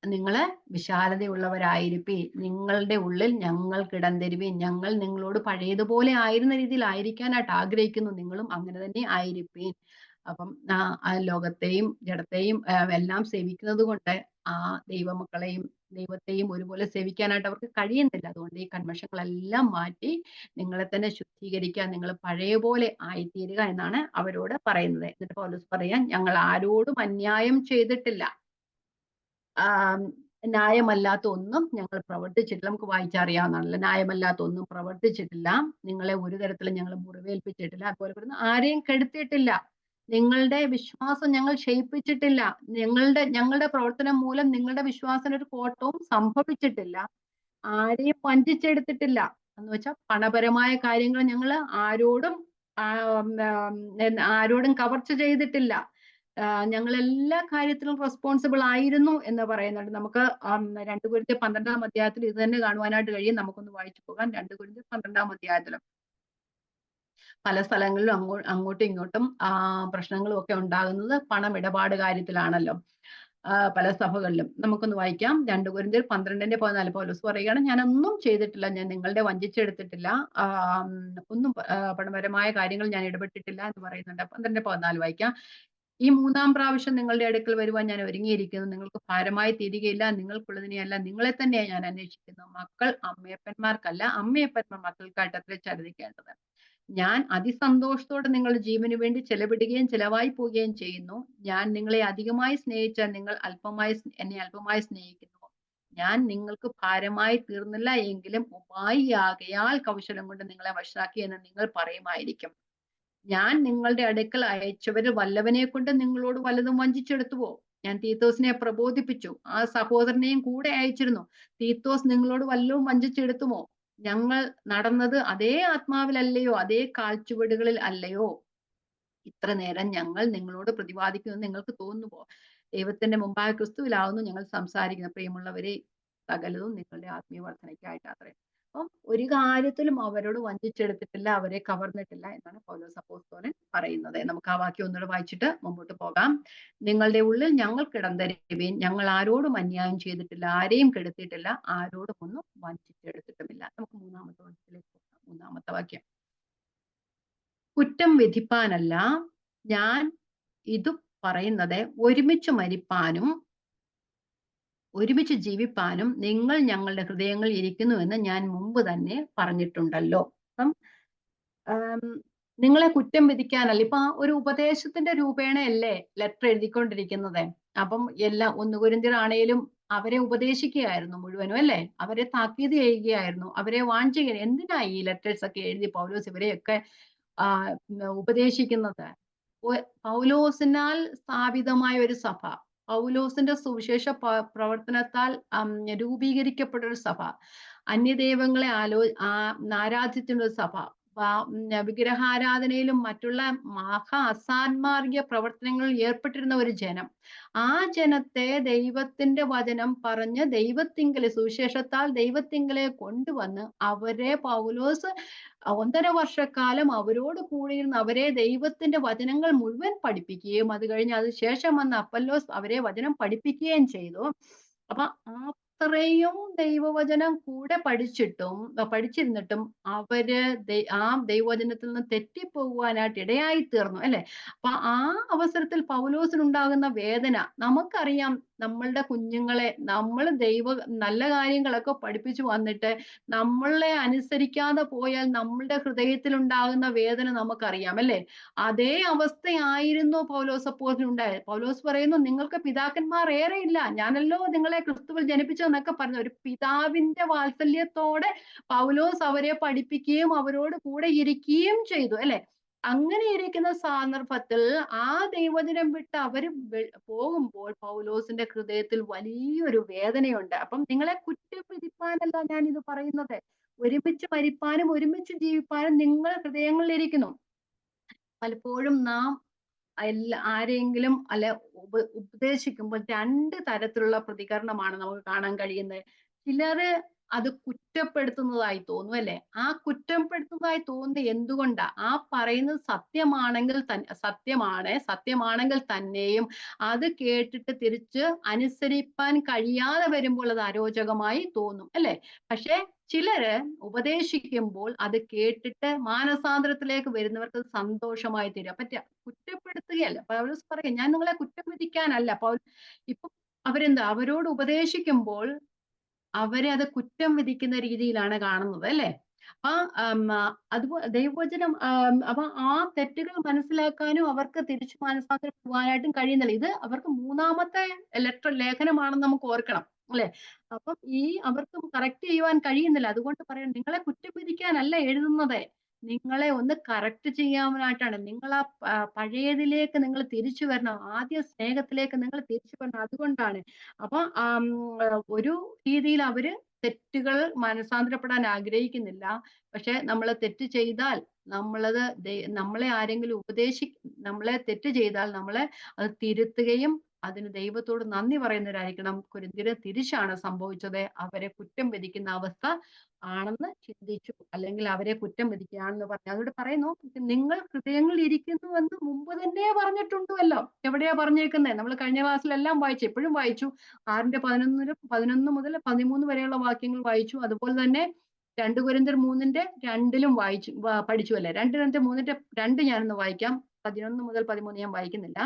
നിങ്ങള് വിശാലതയുള്ളവരായിരിപ്പീൻ, നിങ്ങളുടെ ഉള്ളിൽ ഞങ്ങൾക്ക് ഇടം തരുവീൻ. ഞങ്ങൾ നിങ്ങളോട് പഴയതുപോലെ ആയിരുന്ന രീതിയിൽ ആയിരിക്കാനായിട്ട് ആഗ്രഹിക്കുന്നു, നിങ്ങളും അങ്ങനെ തന്നെ ആയിരിപ്പീൻ. അപ്പം ലോകത്തെയും ജഡത്തെയും എല്ലാം സേവിക്കുന്നത് കൊണ്ട് ദൈവമക്കളെയും ദൈവത്തെയും ഒരുപോലെ സേവിക്കാനായിട്ട് അവർക്ക് കഴിയുന്നില്ല. അതുകൊണ്ട് ഈ കന്മഷങ്ങളെല്ലാം മാറ്റി നിങ്ങളെ തന്നെ ശുദ്ധീകരിക്കുക, നിങ്ങൾ പഴയ പോലെ ആയിത്തീരുക എന്നാണ് അവരോട് പറയുന്നത്. എന്നിട്ട് പൗലോസ് പറയാൻ, ഞങ്ങൾ ആരോടും അന്യായം ചെയ്തിട്ടില്ല, ന്യായമല്ലാത്ത ഒന്നും ഞങ്ങൾ പ്രവർത്തിച്ചിട്ടില്ല. നമുക്ക് വായിച്ചറിയാവുന്നതാണല്ലോ, ന്യായമല്ലാത്ത ഒന്നും പ്രവർത്തിച്ചിട്ടില്ല, നിങ്ങളെ ഒരു തരത്തിലും ഞങ്ങൾ മുറിവേൽപ്പിച്ചിട്ടില്ല, അതുപോലെ പറയുന്നു ആരെയും കെടുത്തിയിട്ടില്ല, നിങ്ങളുടെ വിശ്വാസം ഞങ്ങൾ ക്ഷയിപ്പിച്ചിട്ടില്ല, ഞങ്ങളുടെ പ്രവർത്തനം മൂലം നിങ്ങളുടെ വിശ്വാസത്തിന് ഒരു കോട്ടവും സംഭവിച്ചിട്ടില്ല, ആരെയും വഞ്ചിച്ചെടുത്തിട്ടില്ല. എന്ന് വെച്ചാൽ പണപരമായ കാര്യങ്ങൾ ഞങ്ങൾ ആരോടും കവർച്ച ചെയ്തിട്ടില്ല, ഞങ്ങൾ എല്ലാ കാര്യത്തിലും റെസ്പോൺസിബിൾ ആയിരുന്നു എന്ന് പറയുന്നുണ്ട്. നമുക്ക് 2 കൊരിന്ത്യർ 12-ാം അധ്യായത്തിൽ ഇത് തന്നെ കാണുവാനായിട്ട് കഴിയും. നമുക്കൊന്ന് വായിച്ചു പോകാം. 2 കൊരിന്ത്യർ 12-ാം അധ്യായത്തിലും പല സ്ഥലങ്ങളിലും അങ്ങോട്ടും ഇങ്ങോട്ടും പ്രശ്നങ്ങളും ഒക്കെ ഉണ്ടാകുന്നത് പണമിടപാട് കാര്യത്തിലാണല്ലോ. പല സഭകളിലും. നമുക്കൊന്ന് വായിക്കാം. 2 കൊരിന്ത്യർ 12:14 പൗലോസ് പറയുകയാണ്, "ഞാനൊന്നും ചെയ്തിട്ടില്ല. ഞാൻ നിങ്ങളുടെ വഞ്ചിച്ചെടുത്തിട്ടില്ല. ആം, ഒന്നും പണപരമായ കാര്യങ്ങൾ ഞാൻ ഇടപെട്ടിട്ടില്ല" എന്ന് പറയുന്നുണ്ട്. 12:14 വായിക്കാം. "ഈ മൂന്നാം പ്രാവശ്യം നിങ്ങളുടെ അടുക്കൽ വരുവാൻ ഞാൻ ഒരുങ്ങിയിരിക്കുന്നു. നിങ്ങൾക്ക് ഭാരമായി തീരുകയില്ല. നിങ്ങൾക്കുള്ളതിനെയല്ല, നിങ്ങളെ തന്നെയാ ഞാൻ അന്വേഷിക്കുന്നു. മക്കൾ അമ്മയപ്പന്മാർക്കല്ല, അമ്മയപ്പന്മാർ മക്കൾക്കായിട്ടത്രേ ചരിക്കേണ്ടത്. ഞാൻ അതിസന്തോഷത്തോടെ നിങ്ങളുടെ ജീവന് വേണ്ടി ചെലവിടുകയും ചെലവായി പോവുകയും ചെയ്യുന്നു. ഞാൻ നിങ്ങളെ അധികമായി സ്നേഹിച്ചാൽ നിങ്ങൾ എന്നെ അല്പമായി സ്നേഹിക്കുന്നു. ഞാൻ നിങ്ങൾക്ക് ഭാരമായി തീർന്നില്ല എങ്കിലും ഉപായിയാകയാൽ കൗശലം കൊണ്ട് നിങ്ങളെ വഷളാക്കി എന്ന് നിങ്ങൾ പറയുമായിരിക്കും. ഞാൻ നിങ്ങളുടെ അടുക്കൽ അയച്ചവരിൽ വല്ലവനെ കൊണ്ട് നിങ്ങളോട് വല്ലതും വഞ്ചിച്ചെടുത്തുവോ? ഞാൻ തീത്തോസിനെ പ്രബോധിപ്പിച്ചു. ആ സഹോദരനെയും കൂടെ അയച്ചിരുന്നു. തീത്തോസ് നിങ്ങളോട് വല്ലതും വഞ്ചിച്ചെടുത്തുമോ? ഞങ്ങൾ നടന്നത് അതേ ആത്മാവിലല്ലയോ? അതേ കാൽച്ചുവടുകളിൽ അല്ലയോ? ഇത്ര നേരം ഞങ്ങൾ നിങ്ങളോട് പ്രതിവാദിക്കുമെന്ന് നിങ്ങൾക്ക് തോന്നുന്നുവോ? ദൈവത്തിന്റെ മുമ്പാകെ ക്രിസ്തുവിലാവുന്നു ഞങ്ങൾ സംസാരിക്കുന്നത്. പ്രിയമുള്ളവരെ, സകലതും നിങ്ങളുടെ ആത്മീയ വർധനയ്ക്കായിട്ടാത്രേ. അപ്പം ഒരു കാര്യത്തിലും അവരോട് വഞ്ചിച്ചെടുത്തിട്ടില്ല, അവരെ കവർന്നിട്ടില്ല എന്നാണ് പൗലോസ് അപ്പോസ്തലൻ പറയുന്നത്. നമുക്ക് ആ വാക്യം ഒന്നുകൂടെ വായിച്ചിട്ട് മുമ്പോട്ട് പോകാം. "നിങ്ങളുടെ ഉള്ളിൽ ഞങ്ങൾക്ക് ഇടം തരുവീൻ. ഞങ്ങൾ ആരോടും അന്യായം ചെയ്തിട്ടില്ല, ആരെയും കെടുത്തിയിട്ടില്ല, ആരോടും ഒന്നും വഞ്ചിച്ചെടുത്തിട്ടുമില്ല." നമുക്ക് മൂന്നാമത്തെ വാക്യത്തിലേക്ക് പോകാം. മൂന്നാമത്തെ വാക്യം, "കുറ്റം വിധിപ്പാനല്ല ഞാൻ ഇതു പറയുന്നത്, ഒരുമിച്ച് മരിപ്പാനും ഒരുമിച്ച് ജീവിപ്പാനും നിങ്ങൾ ഞങ്ങളുടെ ഹൃദയങ്ങളിൽ ഇരിക്കുന്നുവെന്ന് ഞാൻ മുമ്പ് തന്നെ പറഞ്ഞിട്ടുണ്ടല്ലോ." അപ്പം ആം, നിങ്ങളെ കുറ്റം വിധിക്കാനല്ല. ഇപ്പൊ ആ ഒരു ഉപദേശത്തിന്റെ രൂപേണയല്ലേ ലെറ്റർ എഴുതിക്കൊണ്ടിരിക്കുന്നത്. അപ്പം എല്ലാം 1 കൊരിന്ത്യർ ആണേലും അവരെ ഉപദേശിക്കുകയായിരുന്നു മുഴുവനും, അല്ലേ? അവരെ താക്കീത് ചെയ്യുകയായിരുന്നു. അവരെ വാൺ ചെയ്യുക. എന്തിനാ ഈ ലെറ്റേഴ്സ് ഒക്കെ എഴുതി പൗലോസ് ഇവരെയൊക്കെ ഉപദേശിക്കുന്നത്? പൗലോസിനാൽ സ്ഥാപിതമായ ഒരു സഭ, പൗലോസിന്റെ സുവിശേഷ പ്രവർത്തനത്താൽ രൂപീകരിക്കപ്പെട്ട ഒരു സഭ, അന്യദൈവങ്ങളെ ആരാധിക്കുന്ന ഒരു സഭ, വിഗ്രഹാരാധനയിലും മറ്റുള്ള അസാന്മാർഗിക പ്രവർത്തനങ്ങളിൽ ഏർപ്പെട്ടിരുന്ന ഒരു ജനം. ആ ജനത്തെ ദൈവത്തിന്റെ വചനം പറഞ്ഞ് ദൈവത്തിങ്കലെ സുവിശേഷത്താൽ ദൈവത്തിങ്കലെ കൊണ്ടുവന്ന് അവരെ പൗലോസ് 1.5 വർഷക്കാലം അവരോട് കൂടിയിരുന്ന് അവരെ ദൈവത്തിന്റെ വചനങ്ങൾ മുഴുവൻ പഠിപ്പിക്കുകയും അത് കഴിഞ്ഞ് അത് ശേഷം വന്ന അപ്പല്ലോസ് അവരെ വചനം പഠിപ്പിക്കുകയും ചെയ്തു. അപ്പൊ അത്രയും ദൈവവചനം കൂടെ പഠിച്ചിരുന്നിട്ടും അവര് ആ ദൈവവചനത്തിൽ നിന്ന് തെറ്റിപ്പോകുവാനായിട്ട് ഇടയായി തീർന്നു, അല്ലെ? അപ്പൊ ആ അവസരത്തിൽ പൗലോസിനുണ്ടാകുന്ന വേദന നമുക്കറിയാം. നമ്മളുടെ കുഞ്ഞുങ്ങളെ നമ്മൾ നല്ല കാര്യങ്ങളൊക്കെ പഠിപ്പിച്ചു വന്നിട്ട് നമ്മളെ അനുസരിക്കാതെ പോയാൽ നമ്മളുടെ ഹൃദയത്തിൽ ഉണ്ടാകുന്ന വേദന നമുക്കറിയാം, അല്ലെ? അതേ അവസ്ഥയായിരുന്നു പൗലോസ് അപ്പോസ്തലനുണ്ടായത്. പൗലോസ് പറയുന്നു, നിങ്ങൾക്ക് പിതാക്കന്മാർ ഏറെ ഇല്ല, ഞാനല്ലോ നിങ്ങളെ ക്രിസ്തുവിൽ ജനിപ്പിച്ചതെന്നൊക്കെ പറഞ്ഞു. ഒരു പിതാവിന്റെ വാത്സല്യത്തോടെ പൗലോസ് അവരെ പഠിപ്പിക്കുകയും അവരോട് കൂടെ ഇരിക്കുകയും ചെയ്തു, അല്ലെ? അങ്ങനെ ഇരിക്കുന്ന സന്ദർഭത്തിൽ ആ ദൈവജനം വിട്ട് അവര് പോകുമ്പോൾ പൗലോസിന്റെ ഹൃദയത്തിൽ വലിയൊരു വേദനയുണ്ട്. അപ്പം നിങ്ങളെ കുറ്റം വിധിപ്പാനല്ല ഞാൻ ഇത് പറയുന്നത്, ഒരുമിച്ച് മരിപ്പാനും ഒരുമിച്ച് ജീവിപ്പാനും നിങ്ങൾ ഹൃദയങ്ങളിൽ ഇരിക്കുന്നു. പലപ്പോഴും നാം ആരെങ്കിലും ഉപദേശിക്കുമ്പോൾ 2 തരത്തിലുള്ള പ്രതികരണമാണ് നമുക്ക് കാണാൻ കഴിയുന്നത്. ചിലര് അത് കുറ്റപ്പെടുത്തുന്നതായി തോന്നും, അല്ലെ? ആ കുറ്റപ്പെടുത്തുന്നതായി തോന്നുന്നത് എന്തുകൊണ്ടാ? ആ പറയുന്നത് സത്യമാണെങ്കിൽ തന്നെയും അത് കേട്ടിട്ട് തിരിച്ച് അനുസരിപ്പാൻ കഴിയാതെ വരുമ്പോൾ അത് അരോചകമായി തോന്നും, അല്ലെ? പക്ഷെ ചിലര് ഉപദേശിക്കുമ്പോൾ അത് കേട്ടിട്ട് മാനസാന്തരത്തിലേക്ക് വരുന്നവർക്ക് അത് സന്തോഷമായി തീരും. കുറ്റപ്പെടുത്തുകയല്ല. പൗലോസ് പറയും, ഞാൻ നിങ്ങളെ കുറ്റം വിധിക്കാനല്ല. ഇപ്പൊ അവരോട് ഉപദേശിക്കുമ്പോൾ അവരെ അത് കുറ്റം വിധിക്കുന്ന രീതിയിലാണ് കാണുന്നത്, അല്ലേ? ആ അതുപോലെ ദൈവവചനം അപ്പൊ ആ തെറ്റുകൾ മനസ്സിലാക്കാനും അവർക്ക് തിരിച്ചു മാനസാന്തരപ്പെടാനായിട്ടും കഴിയുന്നില്ല. ഇത് അവർക്ക് മൂന്നാമത്തെ ലേഖനമാണെന്ന് നമുക്ക് ഓർക്കണം, അല്ലെ? അപ്പം അവർക്ക് കറക്റ്റ് ചെയ്യുവാൻ കഴിയുന്നില്ല. അതുകൊണ്ട് പറയാം, നിങ്ങളെ കുറ്റം വിധിക്കാനല്ല എഴുതുന്നത്, നിങ്ങളെ ഒന്ന് കറക്റ്റ് ചെയ്യാനായിട്ടാണ്. നിങ്ങൾ ആ പഴയതിലേക്ക് നിങ്ങൾ തിരിച്ചു വരണം. ആദ്യ സ്നേഹത്തിലേക്ക് നിങ്ങൾ തിരിച്ചു വരണം. അതുകൊണ്ടാണ്. അപ്പൊ ഒരു രീതിയിൽ അവര് തെറ്റുകൾ മനസാന്തരപ്പെടാൻ ആഗ്രഹിക്കുന്നില്ല. പക്ഷെ നമ്മൾ തെറ്റ് ചെയ്താൽ നമ്മളെ ആരെങ്കിലും നമ്മളെ തെറ്റ് ചെയ്താൽ നമ്മളെ അത് തിരുത്തുകയും അതിന് ദൈവത്തോട് നന്ദി പറയുന്നവരായിരിക്കണം. കൊരിന്ത്യര് തിരിച്ചാണ് സംഭവിച്ചത്. അവരെ കുറ്റം വിധിക്കുന്ന അവസ്ഥ ആണെന്ന് ചിന്തിച്ചു, അല്ലെങ്കിൽ അവരെ കുറ്റം വിധിക്കുകയാണെന്ന് പറഞ്ഞു. അതോട് പറയുന്നു, നിങ്ങൾ ഹൃദയങ്ങളിൽ ഇരിക്കുന്നുവെന്ന് മുമ്പ് തന്നെ പറഞ്ഞിട്ടുണ്ടല്ലോ. എവിടെയാ പറഞ്ഞേക്കുന്നത്? നമ്മൾ കഴിഞ്ഞ ക്ലാസ്സിലെല്ലാം വായിച്ചു, എപ്പോഴും വായിച്ചു. 6:11 മുതൽ 13 വരെയുള്ള വാക്യങ്ങൾ വായിച്ചു. അതുപോലെ തന്നെ 2 കൊരിന്ത്യർ 3:2 വായിച്ചു, പഠിച്ചു അല്ലേ. 2 കൊരിന്ത്യർ 3:2 ഞാനൊന്ന് വായിക്കാം. 11 മുതൽ 13 ഞാൻ വായിക്കുന്നില്ല.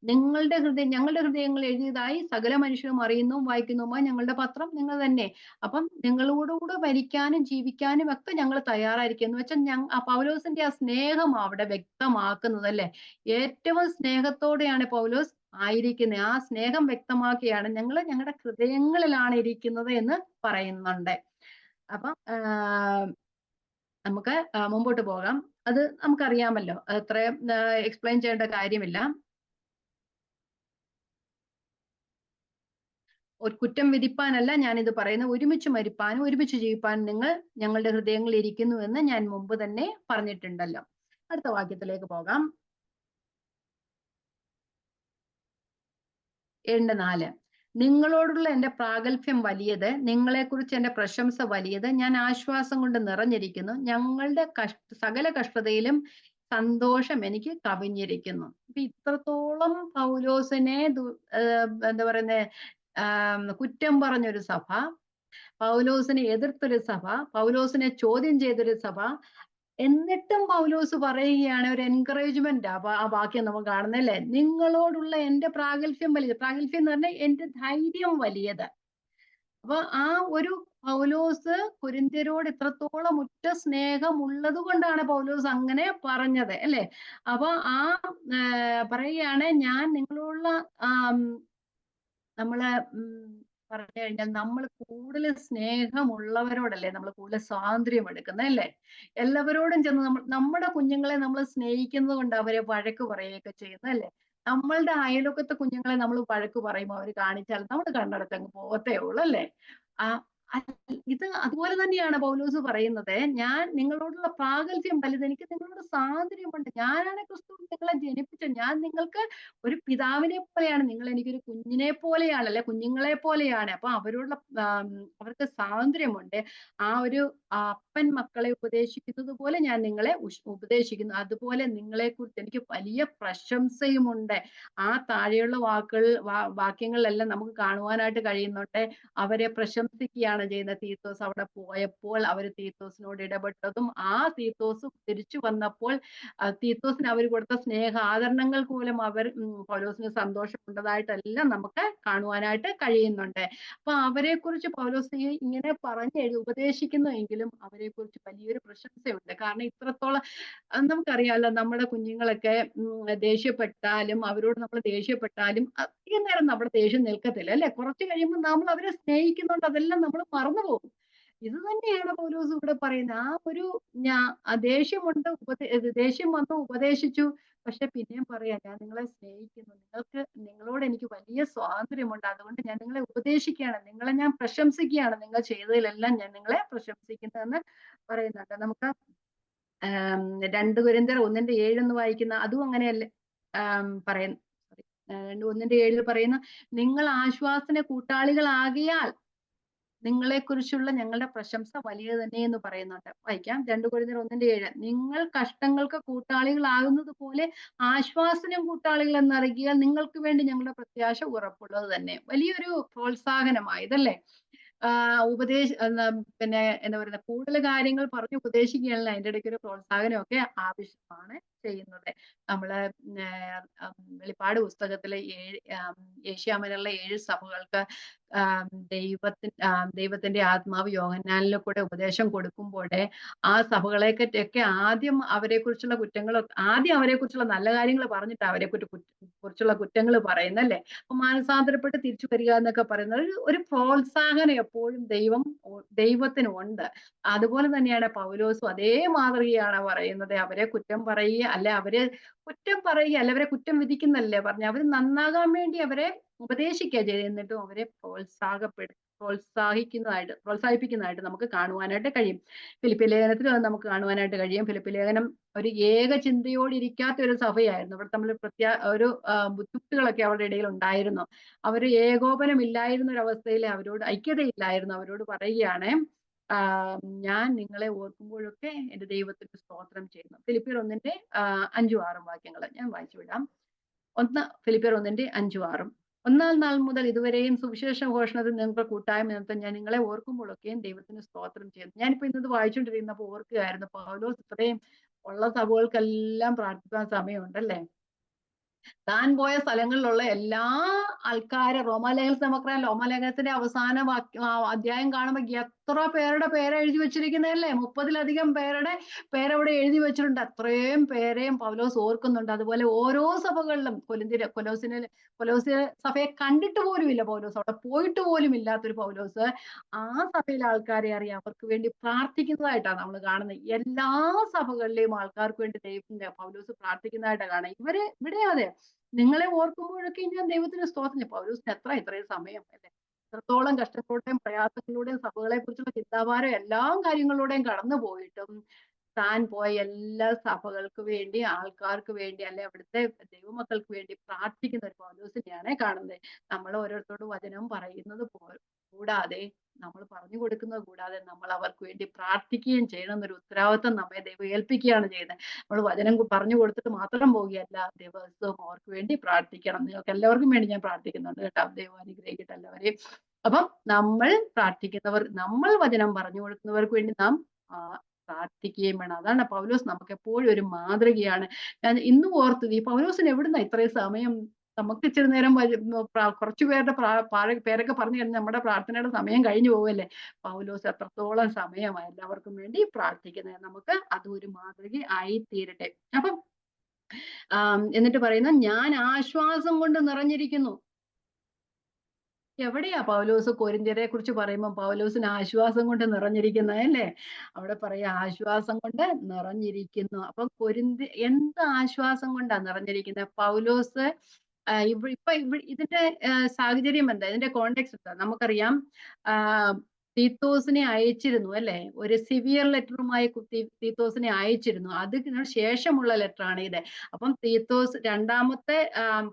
ഞങ്ങളുടെ ഹൃദയങ്ങൾ എഴുതിയതായി സകല മനുഷ്യരും അറിയുന്നതും വായിക്കുന്നതുമായി ഞങ്ങളുടെ പത്രം നിങ്ങൾ തന്നെ. അപ്പം നിങ്ങളോടുകൂടെ മരിക്കാനും ജീവിക്കാനും ഒക്കെ ഞങ്ങൾ തയ്യാറായിരിക്കും എന്ന് വെച്ചാൽ പൗലോസിന്റെ ആ സ്നേഹം അവിടെ വ്യക്തമാക്കുന്നത് അല്ലേ. ഏറ്റവും സ്നേഹത്തോടെയാണ് പൗലോസ് ആയിരിക്കുന്നത്. ആ സ്നേഹം വ്യക്തമാക്കിയാണ് ഞങ്ങളുടെ ഹൃദയങ്ങളിലാണ് ഇരിക്കുന്നത് എന്ന് പറയുന്നുണ്ട്. അപ്പം നമുക്ക് മുമ്പോട്ട് പോകാം. അത് നമുക്കറിയാമല്ലോ, അത്രയും എക്സ്പ്ലെയിൻ ചെയ്യേണ്ട കാര്യമില്ല. ഒരു കുറ്റം വിധിപ്പാനല്ല ഞാനിത് പറയുന്നത്, ഒരുമിച്ച് മരിപ്പാനും ഒരുമിച്ച് ജീവിപ്പാനും നിങ്ങൾ ഞങ്ങളുടെ ഹൃദയങ്ങളിൽ ഇരിക്കുന്നു എന്ന് ഞാൻ മുമ്പ് തന്നെ പറഞ്ഞിട്ടുണ്ടല്ലോ. അടുത്ത വാക്യത്തിലേക്ക് പോകാം. 4 നിങ്ങളോടുള്ള എന്റെ പ്രാഗൽഭ്യം വലിയത്, നിങ്ങളെക്കുറിച്ച് എന്റെ പ്രശംസ വലിയത്, ഞാൻ ആശ്വാസം കൊണ്ട് നിറഞ്ഞിരിക്കുന്നു, ഞങ്ങളുടെ സകല കഷ്ടതയിലും സന്തോഷം എനിക്ക് കവിഞ്ഞിരിക്കുന്നു. അപ്പൊ ഇത്രത്തോളം പൗലോസിനെ എന്താ പറയുന്നത്, കുറ്റം പറഞ്ഞൊരു സഭ, പൗലോസിനെ എതിർത്തൊരു സഭ, പൗലോസിനെ ചോദ്യം ചെയ്തൊരു സഭ, എന്നിട്ടും പൗലോസ് പറയുകയാണ്, ഒരു എൻകറേജ്മെന്റ് ആ വാക്യം നമുക്ക് കാണുന്നല്ലേ. നിങ്ങളോടുള്ള എന്റെ പ്രാഗൽഭ്യം വലിയത്, പ്രാഗൽഭ്യം എന്ന് പറഞ്ഞാൽ എന്റെ ധൈര്യം വലിയത്. അപ്പൊ ആ ഒരു പൗലോസ് കൊരിന്ത്യരോട് ഇത്രത്തോളം ഉറ്റ സ്നേഹം ഉള്ളത് കൊണ്ടാണ് പൗലോസ് അങ്ങനെ പറഞ്ഞത് അല്ലെ. അപ്പൊ പറയുകയാണ്, ഞാൻ നിങ്ങളുള്ള നമ്മള് പറഞ്ഞു കഴിഞ്ഞാൽ നമ്മൾ കൂടുതൽ സ്നേഹമുള്ളവരോടല്ലേ നമ്മൾ കൂടുതൽ സ്വാതന്ത്ര്യം എടുക്കുന്നത് അല്ലേ. എല്ലാവരോടും ചെന്ന് നമ്മുടെ കുഞ്ഞുങ്ങളെ നമ്മൾ സ്നേഹിക്കുന്നത് കൊണ്ട് അവരെ വഴക്ക് പറയുകയൊക്കെ ചെയ്യുന്നത് അല്ലേ. നമ്മളുടെ അയൽവക്കത്തെ കുഞ്ഞുങ്ങളെ നമ്മൾ വഴക്ക് പറയുമ്പോൾ അവർ കാണിച്ചാൽ നമ്മൾ കണ്ണടച്ച് അങ്ങ് പോകത്തേ ഉള്ളൂ അല്ലേ. ആ ഇത് അതുപോലെ തന്നെയാണ് പൗലോസ് പറയുന്നത്, ഞാൻ നിങ്ങളോടുള്ള പ്രാഗൽഭ്യം വലുത്, എനിക്ക് നിങ്ങളോട് സ്വാതന്ത്ര്യമുണ്ട്. ഞാനാണ് ക്രിസ്തു നിങ്ങളെ ജനിപ്പിച്ചത്, ഞാൻ നിങ്ങൾക്ക് ഒരു പിതാവിനെ പോലെയാണ്, നിങ്ങൾ എനിക്കൊരു കുഞ്ഞിനെ പോലെയാണ് അല്ലെ, കുഞ്ഞുങ്ങളെ പോലെയാണ്. അപ്പൊ അവരോടുള്ള അവർക്ക് സ്വാതന്ത്ര്യമുണ്ട്. ആ ഒരു അപ്പൻ മക്കളെ ഉപദേശിക്കുന്നത് പോലെ ഞാൻ നിങ്ങളെ ഉപദേശിക്കുന്നു. അതുപോലെ നിങ്ങളെ കുറിച്ച് എനിക്ക് വലിയ പ്രശംസയുമുണ്ട്. ആ താഴെയുള്ള വാക്യങ്ങളിലെല്ലാം നമുക്ക് കാണുവാനായിട്ട് കഴിയുന്നുണ്ട്. അവരെ പ്രശംസിക്കുകയാണ് ചെയ്യുന്നത്. തീത്തോസ് അവിടെ പോയപ്പോൾ അവർ തീത്തോസിനോട് ഇടപെട്ടതും, ആ തീത്തോസ് തിരിച്ചു വന്നപ്പോൾ തീത്തോസിന് അവർ കൊടുത്ത സ്നേഹാദരണങ്ങൾക്ക് മൂലം പൗലോസിന് സന്തോഷമുണ്ടതായിട്ടെല്ലാം നമുക്ക് കാണുവാനായിട്ട് കഴിയുന്നുണ്ട്. അപ്പൊ അവരെ കുറിച്ച് പൗലോസ് ഇങ്ങനെ ഉപദേശിക്കുന്നുവെങ്കിലും അവരെ കുറിച്ച് വലിയൊരു പ്രശംസയുണ്ട്. കാരണം ഇത്രത്തോളം നമുക്കറിയാലോ, നമ്മുടെ കുഞ്ഞുങ്ങളൊക്കെ ദേഷ്യപ്പെട്ടാലും, അവരോട് നമ്മൾ ദേഷ്യപ്പെട്ടാലും അധികം നേരം നമ്മുടെ ദേഷ്യം നിൽക്കത്തില്ല അല്ലെ. കുറച്ച് കഴിയുമ്പോൾ നമ്മൾ അവരെ സ്നേഹിക്കുന്നുണ്ട്, അതെല്ലാം നമ്മൾ മറന്നുപോകും. ഇത് തന്നെയാണ് പൗലോസ് ഇവിടെ പറയുന്നത്. ആ ഒരു ദേഷ്യമുണ്ട്, ദേഷ്യം വന്നു ഉപദേശിച്ചു, പക്ഷെ പിന്നെയും പറയാ, ഞാൻ നിങ്ങളെ സ്നേഹിക്കുന്നു, നിങ്ങളോട് എനിക്ക് വലിയ സ്വാതന്ത്ര്യമുണ്ട്, അതുകൊണ്ട് ഞാൻ നിങ്ങളെ ഉപദേശിക്കുകയാണ്, നിങ്ങളെ ഞാൻ പ്രശംസിക്കുകയാണ്, നിങ്ങൾ ചെയ്തതിലെല്ലാം ഞാൻ നിങ്ങളെ പ്രശംസിക്കുന്നതെന്ന് പറയുന്നുണ്ട്. നമുക്ക് 2 കൊരിന്ത്യർ 1:7 എന്ന് വായിക്കുന്ന അതും അങ്ങനെയല്ലേ പറയുന്നു. 1:7 പറയുന്ന, നിങ്ങൾ ആശ്വാസന കൂട്ടാളികളാകിയാൽ നിങ്ങളെക്കുറിച്ചുള്ള ഞങ്ങളുടെ പ്രശംസ വലിയ തന്നെ എന്ന് പറയുന്നുണ്ട്. വായിക്കാം, 2 കൊരിന്ത്യർ 1:7. നിങ്ങൾ കഷ്ടങ്ങൾക്ക് കൂട്ടാളികളാകുന്നത് പോലെ ആശ്വാസനം കൂട്ടാളികൾ എന്നറിയിക്കുക, നിങ്ങൾക്ക് വേണ്ടി ഞങ്ങളുടെ പ്രത്യാശ ഉറപ്പുള്ളത് തന്നെ. വലിയൊരു പ്രോത്സാഹനമായതല്ലേ. പിന്നെ എന്താ പറയുക, കൂടുതൽ കാര്യങ്ങൾ പറഞ്ഞ് ഉപദേശിക്കുകയല്ല, അതിൻ്റെ ഇടയ്ക്ക് ഒരു പ്രോത്സാഹനമൊക്കെ ആവശ്യമാണ് ചെയ്യുന്നത്. നമ്മള് വെളിപ്പാട് പുസ്തകത്തിലെ ഏഷ്യാമിലുള്ള 7 സഭകൾക്ക് ദൈവത്തിന്റെ ആത്മാവ് യോഹന്നാനിൽ കൂടെ ഉപദേശം കൊടുക്കുമ്പോൾ ആ സഭകളെയൊക്കെ ആദ്യം അവരെ കുറിച്ചുള്ള നല്ല കാര്യങ്ങൾ പറഞ്ഞിട്ട് അവരെ കുറിച്ചുള്ള കുറ്റങ്ങൾ പറയുന്നല്ലേ. അപ്പൊ മാനസാന്തരപ്പെട്ട് തിരിച്ചു വരിക എന്നൊക്കെ പറയുന്നത് ഒരു പ്രോത്സാഹനം എപ്പോഴും ദൈവത്തിനുണ്ട്. അതുപോലെ തന്നെയാണ് പൗലോസും അതേ മാതൃകയാണ് പറയുന്നത്. അവരെ കുറ്റം പറയുക, അല്ലെ അവരെ കുറ്റം പറയുക, അല്ലെ അവരെ കുറ്റം വിധിക്കുന്നല്ലേ പറഞ്ഞ, അവർ നന്നാകാൻ വേണ്ടി അവരെ ഉപദേശിക്കുക ചെയ്ത്, എന്നിട്ടും അവരെ പ്രോത്സാഹിപ്പിക്കുന്നതായിട്ട് നമുക്ക് കാണുവാനായിട്ട് കഴിയും. ഫിലിപ്പി ലേഖനത്തിൽ അത് നമുക്ക് കാണുവാനായിട്ട് കഴിയും. ഫിലിപ്പി ലേഖനം ഒരു ഏക ചിന്തയോട് ഇരിക്കാത്ത ഒരു സഭയായിരുന്നു. അവിടെ തമ്മിൽ ഒരു ബുദ്ധിമുട്ടുകളൊക്കെ അവരുടെ ഇടയിൽ ഉണ്ടായിരുന്നു. അവർ ഏകോപനം ഇല്ലായിരുന്ന ഒരു അവസ്ഥയിൽ അവരോട് ഐക്യതയില്ലായിരുന്നു. അവരോട് പറയുകയാണ്, ഞാൻ നിങ്ങളെ ഓർക്കുമ്പോഴൊക്കെ എന്റെ ദൈവത്തിന് സ്തോത്രം ചെയ്യുന്നു. ഫിലിപ്പിയർ 1-ന്റെ 5-6 വാക്യങ്ങൾ ഞാൻ വായിച്ചു വിടാം. ഫിലിപ്പിയർ 1-ന്റെ 5-6. ഒന്നാം നാൾ മുതൽ ഇതുവരെയും സുവിശേഷ ഘോഷണത്തിൽ നിങ്ങൾക്ക് കൂട്ടായ്മ നിമിത്തം ഞാൻ നിങ്ങളെ ഓർക്കുമ്പോഴൊക്കെയും ദൈവത്തിന് സ്തോത്രം ചെയ്യുന്നു. ഞാനിപ്പോ ഇന്നത് വായിച്ചുകൊണ്ടിരുന്നപ്പോൾ ഓർക്കുകയായിരുന്നു, പൗലോസ് ഇത്രയും ഉള്ള സഭകൾക്കെല്ലാം പ്രാർത്ഥിക്കാൻ സമയമുണ്ടല്ലേ. താൻ പോയ സ്ഥലങ്ങളിലുള്ള എല്ലാ ആൾക്കാരെ റോമാലേഖനത്തിൽ നമുക്കറിയാം, റോമാലേഖനത്തിന്റെ അവസാന അധ്യായം കാണുമ്പോൾ എത്ര പേരുടെ പേര് എഴുതി വെച്ചിരിക്കുന്നതല്ലേ, 30-ലധികം പേരുടെ പേരവിടെ എഴുതി വെച്ചിട്ടുണ്ട്. അത്രയും പേരെയും പൗലോസ് ഓർക്കുന്നുണ്ട്. അതുപോലെ ഓരോ സഭകളിലും കൊലോസിയ സഭയെ കണ്ടിട്ട് പോലും ഇല്ല പൗലോസ്, അവിടെ പോയിട്ട് പോലും ഇല്ലാത്തൊരു പൗലോസ് ആ സഭയിലെ ആൾക്കാരെ അറിയാം, അവർക്ക് വേണ്ടി പ്രാർത്ഥിക്കുന്നതായിട്ടാണ് നമ്മൾ കാണുന്നത്. എല്ലാ സഭകളിലെയും ആൾക്കാർക്ക് വേണ്ടി ദൈവത്തിന്റെ പൗലോസ് പ്രാർത്ഥിക്കുന്നതായിട്ടാണ് കാണുന്നത്. ഇവിടെ അതെ, നിങ്ങളെ ഓർക്കുമ്പോഴൊക്കെ ഞാൻ ദൈവത്തിന് സ്തോത്രം. പൗലോസിന് ഇത്രയും സമയം അല്ലെ, എത്രത്തോളം കഷ്ടത്തോടെയും പ്രയാസങ്ങളിലൂടെയും സഭകളെ കുറിച്ചുള്ള ചിന്താഭാരം എല്ലാ കാര്യങ്ങളിലൂടെയും കടന്നു പോയിട്ടും താൻ പോയ എല്ലാ സഭകൾക്ക് വേണ്ടി, ആൾക്കാർക്ക് വേണ്ടി, അല്ലെ അവിടുത്തെ ദൈവമക്കൾക്ക് വേണ്ടി പ്രാർത്ഥിക്കുന്ന ഒരു പൗലോസിനെയാണ് കാണുന്നത്. നമ്മൾ ഓരോരുത്തരോട് വചനം പറയുന്നത് കൂടാതെ, നമ്മൾ പറഞ്ഞു കൊടുക്കുന്നത് കൂടാതെ, നമ്മൾ അവർക്ക് വേണ്ടി പ്രാർത്ഥിക്കുകയും ചെയ്യണം എന്നൊരു ഉത്തരവാദിത്വം നമ്മെ ദൈവം ഏൽപ്പിക്കുകയാണ് ചെയ്യുന്നത്. നമ്മൾ വചനം പറഞ്ഞു കൊടുത്തിട്ട് മാത്രം പോവുകയല്ല, ദിവസവും അവർക്ക് വേണ്ടി പ്രാർത്ഥിക്കണം. നിങ്ങൾക്ക് എല്ലാവർക്കും വേണ്ടി ഞാൻ പ്രാർത്ഥിക്കുന്നുണ്ട് കേട്ടോ. ദൈവം അനുഗ്രഹിക്കട്ടെ എല്ലാവരെയും. അപ്പം നമ്മൾ പ്രാർത്ഥിക്കുന്നവർ, നമ്മൾ വചനം പറഞ്ഞു കൊടുക്കുന്നവർക്ക് വേണ്ടി നാം പ്രാർത്ഥിക്കുകയും വേണം. അതാണ് പൗലോസ് നമുക്ക് എപ്പോഴും ഒരു മാതൃകയാണ്. ഞാൻ ഇന്നും ഓർത്തത്, ഈ പൗലോസിന് എവിടുന്ന ഇത്രയും സമയം? നമുക്ക് ഇച്ചിരി നേരം കുറച്ചു പേരുടെ പേരൊക്കെ പറഞ്ഞു കഴിഞ്ഞാൽ നമ്മുടെ പ്രാർത്ഥനയുടെ സമയം കഴിഞ്ഞു പോവല്ലേ. പൗലോസ് എത്രത്തോളം സമയമായി എല്ലാവർക്കും വേണ്ടി പ്രാർത്ഥിക്കുന്നത്. നമുക്ക് അതും ഒരു മാതൃക ആയി തീരട്ടെ. അപ്പം എന്നിട്ട് പറയുന്ന, ഞാൻ ആശ്വാസം കൊണ്ട് നിറഞ്ഞിരിക്കുന്നു. എവിടെയാ പൗലോസ് കൊരിന്ത്യരെ കുറിച്ച് പറയുമ്പോൾ പൗലോസിന് ആശ്വാസം കൊണ്ട് നിറഞ്ഞിരിക്കുന്നത് അല്ലേ? അവിടെ പറയാ ആശ്വാസം കൊണ്ട് നിറഞ്ഞിരിക്കുന്നു. അപ്പൊ എന്ത് ആശ്വാസം കൊണ്ടാ നിറഞ്ഞിരിക്കുന്നത്? പൗലോസ് ഇപ്പൊ ഇതിന്റെ സാഹചര്യം എന്താ, ഇതിന്റെ കോണ്ടെക്സ്റ്റ് എന്താ നമുക്കറിയാം. തീത്തോസിനെ അയച്ചിരുന്നു അല്ലെ, ഒരു സിവിയർ ലെറ്ററുമായി തീത്തോസിനെ അയച്ചിരുന്നു. അതിന് ശേഷമുള്ള ലെറ്റർ ആണ് ഇത്. അപ്പം തീത്തോസ് രണ്ടാമത്തെ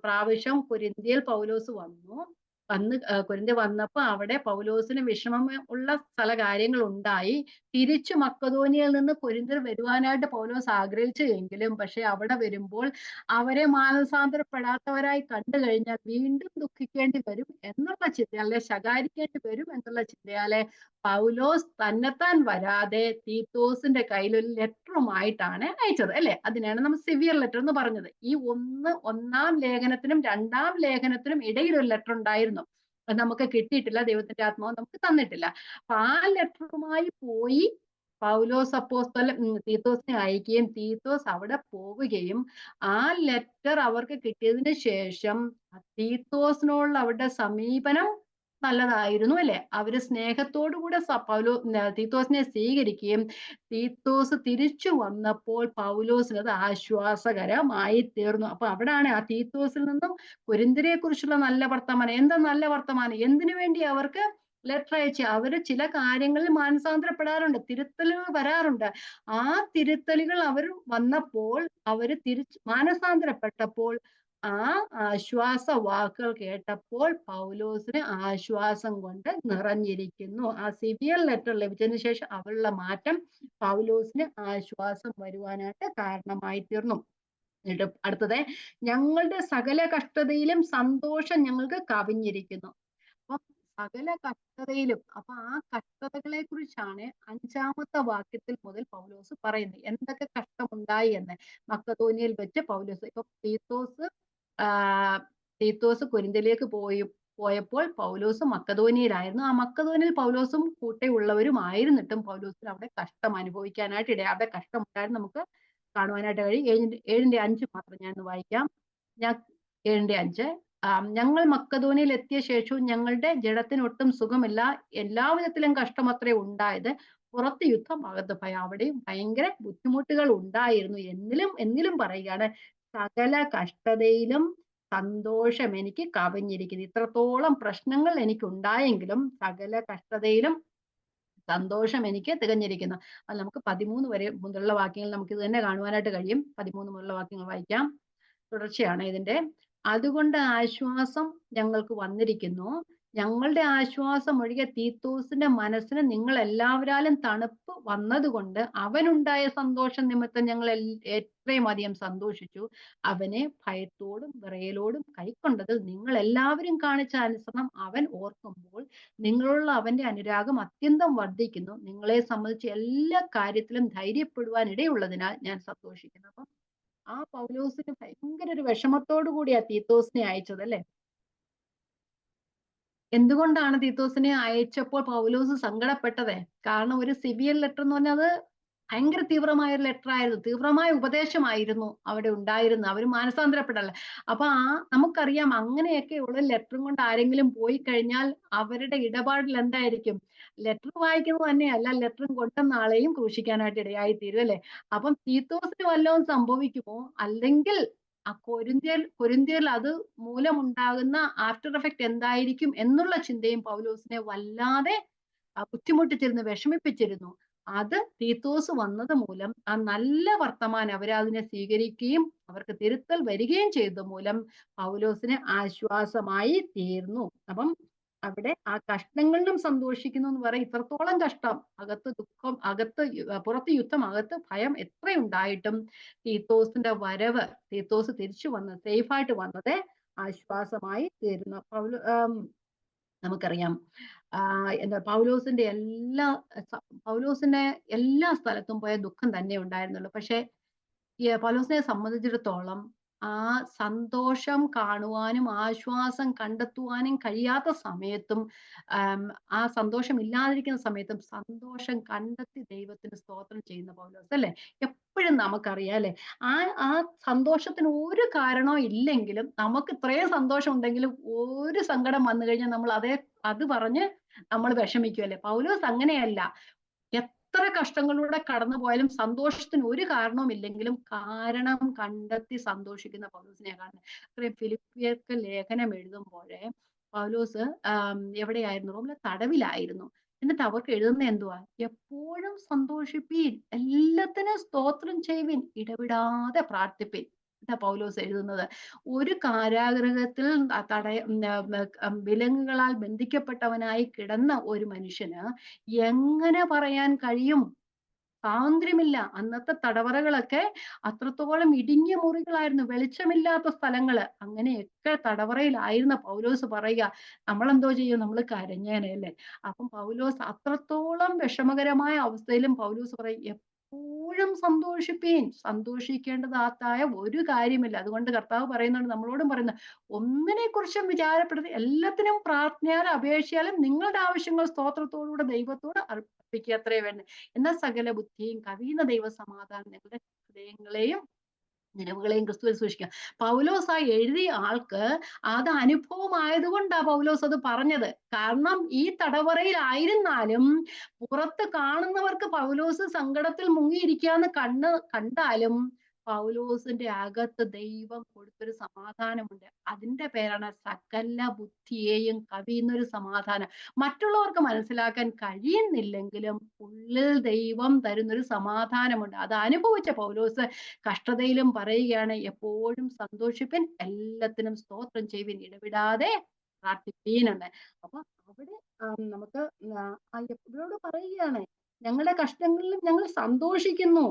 പ്രാവശ്യം കൊരിന്ത്യയിൽ പൗലോസ് വന്ന് കൊരിന്ത്യ വന്നപ്പോ അവിടെ പൗലോസിന് വിഷമം ഉള്ള സ്ഥല കാര്യങ്ങൾ ഉണ്ടായി. തിരിച്ചു മക്കതോനിയയിൽ നിന്ന് കൊരിന്ത്യർ വരുവാനായിട്ട് പൗലോസ് ആഗ്രഹിച്ചു എങ്കിലും, പക്ഷെ അവിടെ വരുമ്പോൾ അവരെ മാനസാന്തരപ്പെടാത്തവരായി കണ്ടു കഴിഞ്ഞാൽ വീണ്ടും ദുഃഖിക്കേണ്ടി വരും എന്നുള്ള ചിന്തയാലെ, ശകാരിക്കേണ്ടി വരും എന്നുള്ള ചിന്തയാലെ പൗലോസ് തന്നെത്താൻ വരാതെ തീത്തോസിന്റെ കയ്യിൽ ഒരു ലെറ്ററുമായിട്ടാണ് അയച്ചത് അല്ലെ. അതിനാണ് നമ്മൾ സിവിയർ ലെറ്റർ എന്ന് പറഞ്ഞത്. ഈ ഒന്നാം ലേഖനത്തിനും രണ്ടാം ലേഖനത്തിനും ഇടയിൽ ഒരു ലെറ്റർ ഉണ്ടായിരുന്നു. അത് നമുക്ക് കിട്ടിയിട്ടില്ല, ദൈവത്തിന്റെ ആത്മാവ് നമുക്ക് തന്നിട്ടില്ല. അപ്പൊ ആ ലെറ്ററുമായി പോയി പൗലോസ് അപ്പോസ്തലൻ തീത്തോസിനെ അയക്കുകയും തീത്തോസ് അവിടെ പോവുകയും ആ ലെറ്റർ അവർക്ക് കിട്ടിയതിന് ശേഷം തീത്തോസിനോടുള്ള അവരുടെ സമീപനം നല്ലതായിരുന്നു അല്ലെ. അവര് സ്നേഹത്തോടുകൂടെ തീത്തോസിനെ സ്വീകരിക്കുകയും തീത്തോസ് തിരിച്ചു വന്നപ്പോൾ പൗലോസിന് അത് ആശ്വാസകരമായി തീർന്നു. അപ്പൊ അവിടാണ് ആ തീത്തോസിൽ നിന്നും കൊരിന്ത്യരെ കുറിച്ചുള്ള നല്ല വർത്തമാനം. എന്താ നല്ല വർത്തമാനം? എന്തിനു വേണ്ടി അവർക്ക് ലെറ്റർ അയച്ച്? അവര് ചില കാര്യങ്ങളിൽ മാനസാന്തരപ്പെടാറുണ്ട്, തിരുത്തലുകൾ വരാറുണ്ട്. ആ തിരുത്തലുകൾ അവർ വന്നപ്പോൾ, അവര് മാനസാന്തരപ്പെട്ടപ്പോൾ ആ ആശ്വാസ വാക്കുകൾ കേട്ടപ്പോൾ പൗലോസിന് ആശ്വാസം കൊണ്ട് നിറഞ്ഞിരിക്കുന്നു. ആ സിവിയർ ലെറ്റർ ലഭിച്ചതിന് ശേഷം അവളുടെ മാറ്റം പൗലോസിന് ആശ്വാസം വരുവാനായിട്ട് കാരണമായി തീർന്നു. അടുത്തത്, ഞങ്ങളുടെ സകല കഷ്ടതയിലും സന്തോഷം ഞങ്ങൾക്ക് കവിഞ്ഞിരിക്കുന്നു. അപ്പൊ സകല കഷ്ടതയിലും, അപ്പൊ ആ കഷ്ടതകളെ കുറിച്ചാണ് 5-ാമത്തെ വാക്യത്തിൽ മുതൽ പൗലോസ് പറയുന്നത്. എന്തൊക്കെ കഷ്ടമുണ്ടായി എന്ന്. മക്കതോനിയയിൽ വെച്ച് പൗലോസ്, ഇപ്പൊ തീത്തോസ് കൊരിന്ത്യയിലേക്ക് പോയപ്പോൾ പൗലോസ് മക്കതോനിയയിലായിരുന്നു. ആ മക്കതോനിയയിൽ പൗലോസും കൂടെ ഉള്ളവരും ആയിരുന്നിട്ടും പൗലോസിന് അവിടെ കഷ്ടം അനുഭവിക്കാനായിട്ട് അവിടെ കഷ്ടം ഉണ്ടായിരുന്നു നമുക്ക് കാണുവാനായിട്ട് കഴിയും. 7-ന്റെ 5 മാത്രം ഞാൻ വായിക്കാം. 7-ന്റെ 5. ഞങ്ങൾ മക്കതോനിയയിൽ എത്തിയ ശേഷവും ഞങ്ങളുടെ ജഡത്തിന് ഒട്ടും സുഖമില്ല, എല്ലാവിധത്തിലും കഷ്ടമത്രേ ഉണ്ടായത്. പുറത്ത് യുദ്ധം, അകത്ത് ഭയം. അവിടെയും ഭയങ്കര ബുദ്ധിമുട്ടുകൾ ഉണ്ടായിരുന്നു. എന്നിലും പറയുകയാണ്, സകല കഷ്ടതയിലും സന്തോഷം എനിക്ക് കവിഞ്ഞിരിക്കുന്നു. ഇത്രത്തോളം പ്രശ്നങ്ങൾ എനിക്കുണ്ടായെങ്കിലും സകല കഷ്ടതയിലും സന്തോഷം എനിക്ക് തികഞ്ഞിരിക്കുന്നു. അത് നമുക്ക് 13 വരെ മുതലുള്ള വാക്യങ്ങൾ നമുക്ക് ഇത് തന്നെ കാണുവാനായിട്ട് കഴിയും. 13 മുതലുള്ള വാക്യങ്ങൾ വായിക്കാം. തുടർച്ചയാണ് ഇതിന്റെ. അതുകൊണ്ട് ആശ്വാസം ഞങ്ങൾക്ക് വന്നിരിക്കുന്നു. ഞങ്ങളുടെ ആശ്വാസം ഒഴികെ തീത്തോസിന്റെ മനസ്സിന് നിങ്ങൾ എല്ലാവരാലും തണുപ്പ് വന്നതുകൊണ്ട് അവനുണ്ടായ സന്തോഷം നിമിത്തം ഞങ്ങൾ എത്രയും അധികം സന്തോഷിച്ചു. അവനെ ഭയത്തോടും വിറയലോടും കൈക്കൊണ്ടതിൽ നിങ്ങൾ എല്ലാവരും കാണിച്ച അനുസരണം അവൻ ഓർക്കുമ്പോൾ നിങ്ങളുള്ള അവന്റെ അനുരാഗം അത്യന്തം വർദ്ധിക്കുന്നു. നിങ്ങളെ സംബന്ധിച്ച് എല്ലാ കാര്യത്തിലും ധൈര്യപ്പെടുവാൻ ഇടയുള്ളതിനാൽ ഞാൻ സന്തോഷിക്കുന്നു. അപ്പം ആ പൗലോസിന് ഭയങ്കര ഒരു വിഷമത്തോടു കൂടിയാ തീത്തോസിനെ അയച്ചത് അല്ലെ. എന്തുകൊണ്ടാണ് തീത്തോസിനെ അയച്ചപ്പോൾ പൗലോസ് സങ്കടപ്പെട്ടത്? കാരണം ഒരു സിവിയർ ലെറ്റർ എന്ന് പറഞ്ഞാൽ അത് ഭയങ്കര തീവ്രമായ ഒരു ലെറ്റർ ആയിരുന്നു. തീവ്രമായ ഉപദേശമായിരുന്നു അവിടെ ഉണ്ടായിരുന്നത്. അവര് മാനസാന്തരപ്പെടല്ലേ. അപ്പൊ നമുക്കറിയാം അങ്ങനെയൊക്കെയുള്ള ലെറ്ററും കൊണ്ട് ആരെങ്കിലും പോയി കഴിഞ്ഞാൽ അവരുടെ ഇടപാടിൽ എന്തായിരിക്കും? ലെറ്റർ വായിക്കുന്നത് തന്നെയല്ല, ലെറ്ററും കൊണ്ടുവന്ന ആളെയും ക്രൂശിക്കാനായിട്ട് ഇടയായി തീരും അല്ലെ. അപ്പം തീത്തോസിന് വല്ലതും സംഭവിക്കുമോ? അല്ലെങ്കിൽ ആ കൊരിന്ത്യരിൽ അത് മൂലമുണ്ടാകുന്ന ആഫ്റ്റർ എഫക്ട് എന്തായിരിക്കും എന്നുള്ള ചിന്തയും പൗലോസിനെ വല്ലാതെ ബുദ്ധിമുട്ടിച്ചിരുന്നു, വിഷമിപ്പിച്ചിരുന്നു. അത് തീത്തോസ് വന്നത് മൂലം ആ നല്ല വർത്തമാനം അവരതിനെ സ്വീകരിക്കുകയും അവർക്ക് തിരുത്തൽ വരികയും ചെയ്തത് മൂലം പൗലോസിന് ആശ്വാസമായി തീർന്നു. അപ്പം അവിടെ ആ കഷ്ടങ്ങളിലും സന്തോഷിക്കുന്നു എന്ന് പറയും. ഇത്രത്തോളം കഷ്ടം, അകത്ത് ദുഃഖം, പുറത്ത് യുദ്ധം, അകത്ത് ഭയം എത്രയുണ്ടായിട്ടും തീത്തോസിന്റെ വരവ്, തീത്തോസ് തിരിച്ചു വന്ന് സേഫായിട്ട് വന്നത് ആശ്വാസമായി തീരുന്നു. നമുക്കറിയാം എന്താ പൗലോസിന്റെ എല്ലാ സ്ഥലത്തും പോയ ദുഃഖം തന്നെ ഉണ്ടായിരുന്നുള്ളൂ. പക്ഷെ പൗലോസിനെ സംബന്ധിച്ചിടത്തോളം ആ സന്തോഷം കാണുവാനും ആശ്വാസം കണ്ടെത്തുവാനും കഴിയാത്ത സമയത്തും ആ സന്തോഷം ഇല്ലാതിരിക്കുന്ന സമയത്തും സന്തോഷം കണ്ടെത്തി ദൈവത്തിന് സ്തോത്രം ചെയ്യുന്ന പൗലോസ് അല്ലെ. എപ്പോഴും നമുക്കറിയാം അല്ലെ, ആ ആ സന്തോഷത്തിന് ഒരു കാരണവും ഇല്ലെങ്കിലും നമുക്ക് ഇത്രയും സന്തോഷം ഉണ്ടെങ്കിലും ഒരു സങ്കടം വന്നു കഴിഞ്ഞാൽ നമ്മൾ അത് പറഞ്ഞ് നമ്മൾ വിഷമിക്കും അല്ലെ. പൗലോസ് അങ്ങനെയല്ല. എത്ര കഷ്ടങ്ങളിലൂടെ കടന്നു പോയാലും സന്തോഷത്തിന് ഒരു കാരണവും ഇല്ലെങ്കിലും കാരണം കണ്ടെത്തി സന്തോഷിക്കുന്ന പൗലോസിനെ കാണുന്നത്. അത്രയും ഫിലിപ്പിയർക്ക് ലേഖനം എഴുതുമ്പോഴേ പൗലോസ് എവിടെയായിരുന്നു? റോമിലെ തടവിലായിരുന്നു. എന്നിട്ട് അവർക്ക് എഴുതുന്ന എന്തുവാ? എപ്പോഴും സന്തോഷിപ്പീൻ, എല്ലാത്തിനും സ്തോത്രം ചെയ്യുവിൻ, ഇടവിടാതെ പ്രാർത്ഥിപ്പിൻ. ഇതാ പൗലോസ് എഴുതുന്നത്. ഒരു കാരാഗൃഹത്തിൽ വിലങ്ങുകളാൽ ബന്ധിക്കപ്പെട്ടവനായി കിടന്ന ഒരു മനുഷ്യന് എങ്ങനെ പറയാൻ കഴിയും? സ്വാതന്ത്ര്യമില്ല. അന്നത്തെ തടവറകളൊക്കെ അത്രത്തോളം ഇടുങ്ങിയ മുറികളായിരുന്നു, വെളിച്ചമില്ലാത്ത സ്ഥലങ്ങള്. അങ്ങനെയൊക്കെ തടവറയിലായിരുന്ന പൗലോസ് പറയുക, നമ്മളെന്തോ ചെയ്യും? നമ്മൾ കരഞ്ഞേനെ അല്ലേ. അപ്പം പൗലോസ് അത്രത്തോളം വിഷമകരമായ അവസ്ഥയിലും പൗലോസ് പറയും, എപ്പോഴും സന്തോഷിപ്പീൻ, സന്തോഷിക്കേണ്ടതായ ഒരു കാര്യമില്ല. അതുകൊണ്ട് കർത്താവ് പറയുന്നുണ്ട്, നമ്മളോടും പറയുന്നത്, ഒന്നിനെ കുറിച്ചും വിചാരപ്പെടരുത്, എല്ലാത്തിനും പ്രാർത്ഥനയാലും അപേക്ഷയാലും നിങ്ങളുടെ ആവശ്യങ്ങൾ സ്തോത്രത്തോടുകൂടെ ദൈവത്തോട് അർപ്പിക്കുക, അത്രേ വേണ്ടത്. എന്നാൽ സകല ബുദ്ധിയും കവിയുന്ന ദൈവ സമാധാനം നിങ്ങളുടെ ഹൃദയങ്ങളെയും നിലവുകളെയും ക്രിസ്തുവിൽ സൂക്ഷിക്കുക. പൗലോസ് ആ എഴുതിയ ആൾക്ക് അത് അനുഭവമായതുകൊണ്ടാ പൗലോസ് അത് പറഞ്ഞത്. കാരണം ഈ തടവറയിലായിരുന്നാലും പുറത്ത് കാണുന്നവർക്ക് പൗലോസ് സങ്കടത്തിൽ മുങ്ങിയിരിക്കാന്ന് കണ്ടാലും പൗലോസിന്റെ അകത്ത് ദൈവം കൊടുത്തൊരു സമാധാനമുണ്ട്. അതിന്റെ പേരാണ് സകല ബുദ്ധിയെയും കവിയുന്ന ഒരു സമാധാനം. മറ്റുള്ളവർക്ക് മനസ്സിലാക്കാൻ കഴിയുന്നില്ലെങ്കിലും ഉള്ളിൽ ദൈവം തരുന്നൊരു സമാധാനമുണ്ട്. അത് അനുഭവിച്ച പൗലോസ് കഷ്ടതയിലും പറയുകയാണ്, എപ്പോഴും സന്തോഷിപ്പിൻ, എല്ലാത്തിനും സ്തോത്രം ചെയ്യുവിൻ, ഇടവിടാതെ പ്രാർത്ഥിപ്പീൻ എന്ന്. അപ്പൊ അവിടെ നമുക്ക് ഇവരോട് പറയുകയാണ്, ഞങ്ങളുടെ കഷ്ടങ്ങളിലും ഞങ്ങൾ സന്തോഷിക്കുന്നു.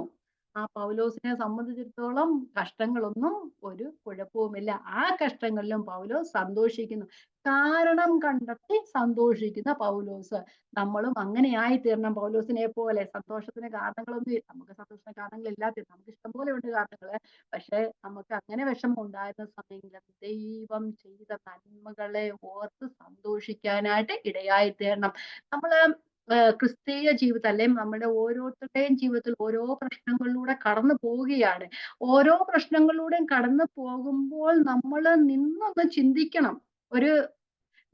ആ പൗലോസിനെ സംബന്ധിച്ചിടത്തോളം കഷ്ടങ്ങളൊന്നും ഒരു കുഴപ്പവുമില്ല. ആ കഷ്ടങ്ങളിലും പൗലോസ് സന്തോഷിക്കുന്നു. കാരണം കണ്ടെത്തി സന്തോഷിക്കുന്ന പൗലോസ്. നമ്മളും അങ്ങനെയായി തീരണം പൗലോസിനെ പോലെ. സന്തോഷത്തിന് കാരണങ്ങളൊന്നും, നമുക്ക് സന്തോഷത്തിന് കാരണങ്ങളില്ലാത്ത, നമുക്ക് ഇഷ്ടംപോലെ ഉണ്ട് കാരണങ്ങള്. പക്ഷെ നമുക്ക് അങ്ങനെ വിഷമം ഉണ്ടായിരുന്ന സമയങ്ങളിൽ ദൈവം ചെയ്ത നന്മകളെ ഓർത്ത് സന്തോഷിക്കാനായിട്ട് ഇടയായി തീരണം. നമ്മള് ക്രിസ്തീയ ജീവിതം അല്ലെ, നമ്മുടെ ഓരോരുത്തരുടെയും ജീവിതത്തിൽ ഓരോ പ്രശ്നങ്ങളിലൂടെ കടന്നു പോവുകയാണ്. ഓരോ പ്രശ്നങ്ങളിലൂടെയും കടന്നു പോകുമ്പോൾ നമ്മൾ നിന്നൊന്ന് ചിന്തിക്കണം. ഒരു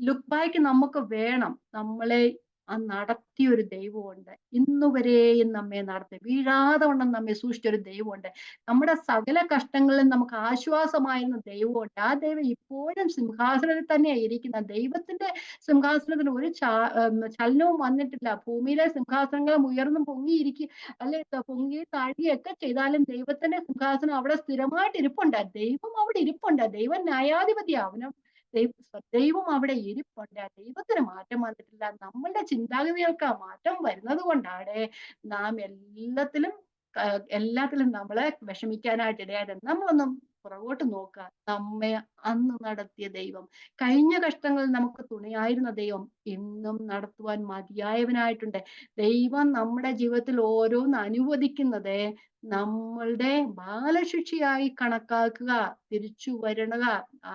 ലുക്ക് ബാക്ക് നമുക്ക് വേണം. നമ്മളെ ആ നടത്തിയ ഒരു ദൈവമുണ്ട്. ഇന്നുവരെയും നമ്മെ നടത്തി വീഴാതെ വണ്ണം നമ്മെ സൂക്ഷിച്ച ഒരു ദൈവമുണ്ട്. നമ്മുടെ സകല കഷ്ടങ്ങളിലും നമുക്ക് ആശ്വാസമായിരുന്ന ദൈവമുണ്ട്. ആ ദൈവം ഇപ്പോഴും സിംഹാസനത്തിൽ തന്നെയാ ഇരിക്കുന്നത്. ദൈവത്തിന്റെ സിംഹാസനത്തിന് ഒരു ചലനവും വന്നിട്ടില്ല. ഭൂമിയിലെ സിംഹാസനങ്ങളും ഉയർന്നും പൊങ്ങിയിരിക്കും അല്ലെ, പൊങ്ങി താഴുകയൊക്കെ ചെയ്താലും ദൈവത്തിന്റെ സിംഹാസനം അവിടെ സ്ഥിരമായിട്ട് ഇരിപ്പുണ്ട്. ദൈവം അവിടെ ഇരിപ്പുണ്ട്. ദൈവം ന്യായാധിപതിയാ. ദൈവം അവിടെ ഇരിപ്പുണ്ട്. ദൈവത്തിന് മാറ്റം വന്നിട്ടില്ല. നമ്മളുടെ ചിന്താഗതികൾക്ക് ആ മാറ്റം വരുന്നത് കൊണ്ടാണ് നാം എല്ലാത്തിലും നമ്മളെ വിഷമിക്കാനായിട്ട് ഇടയായത്. നമ്മളൊന്നും പുറകോട്ട് നോക്കുക. നമ്മെ അന്ന് നടത്തിയ ദൈവം, കഴിഞ്ഞ കഷ്ടങ്ങളിൽ നമുക്ക് തുണയായിരുന്ന ദൈവം ഇന്നും നടത്തുവാൻ മതിയായവനായിട്ടുണ്ട്. ദൈവം നമ്മുടെ ജീവിതത്തിൽ ഓരോന്ന് അനുവദിക്കുന്നത് നമ്മളുടെ ബാലശിക്ഷയായി കണക്കാക്കുക, തിരിച്ചു വരണക.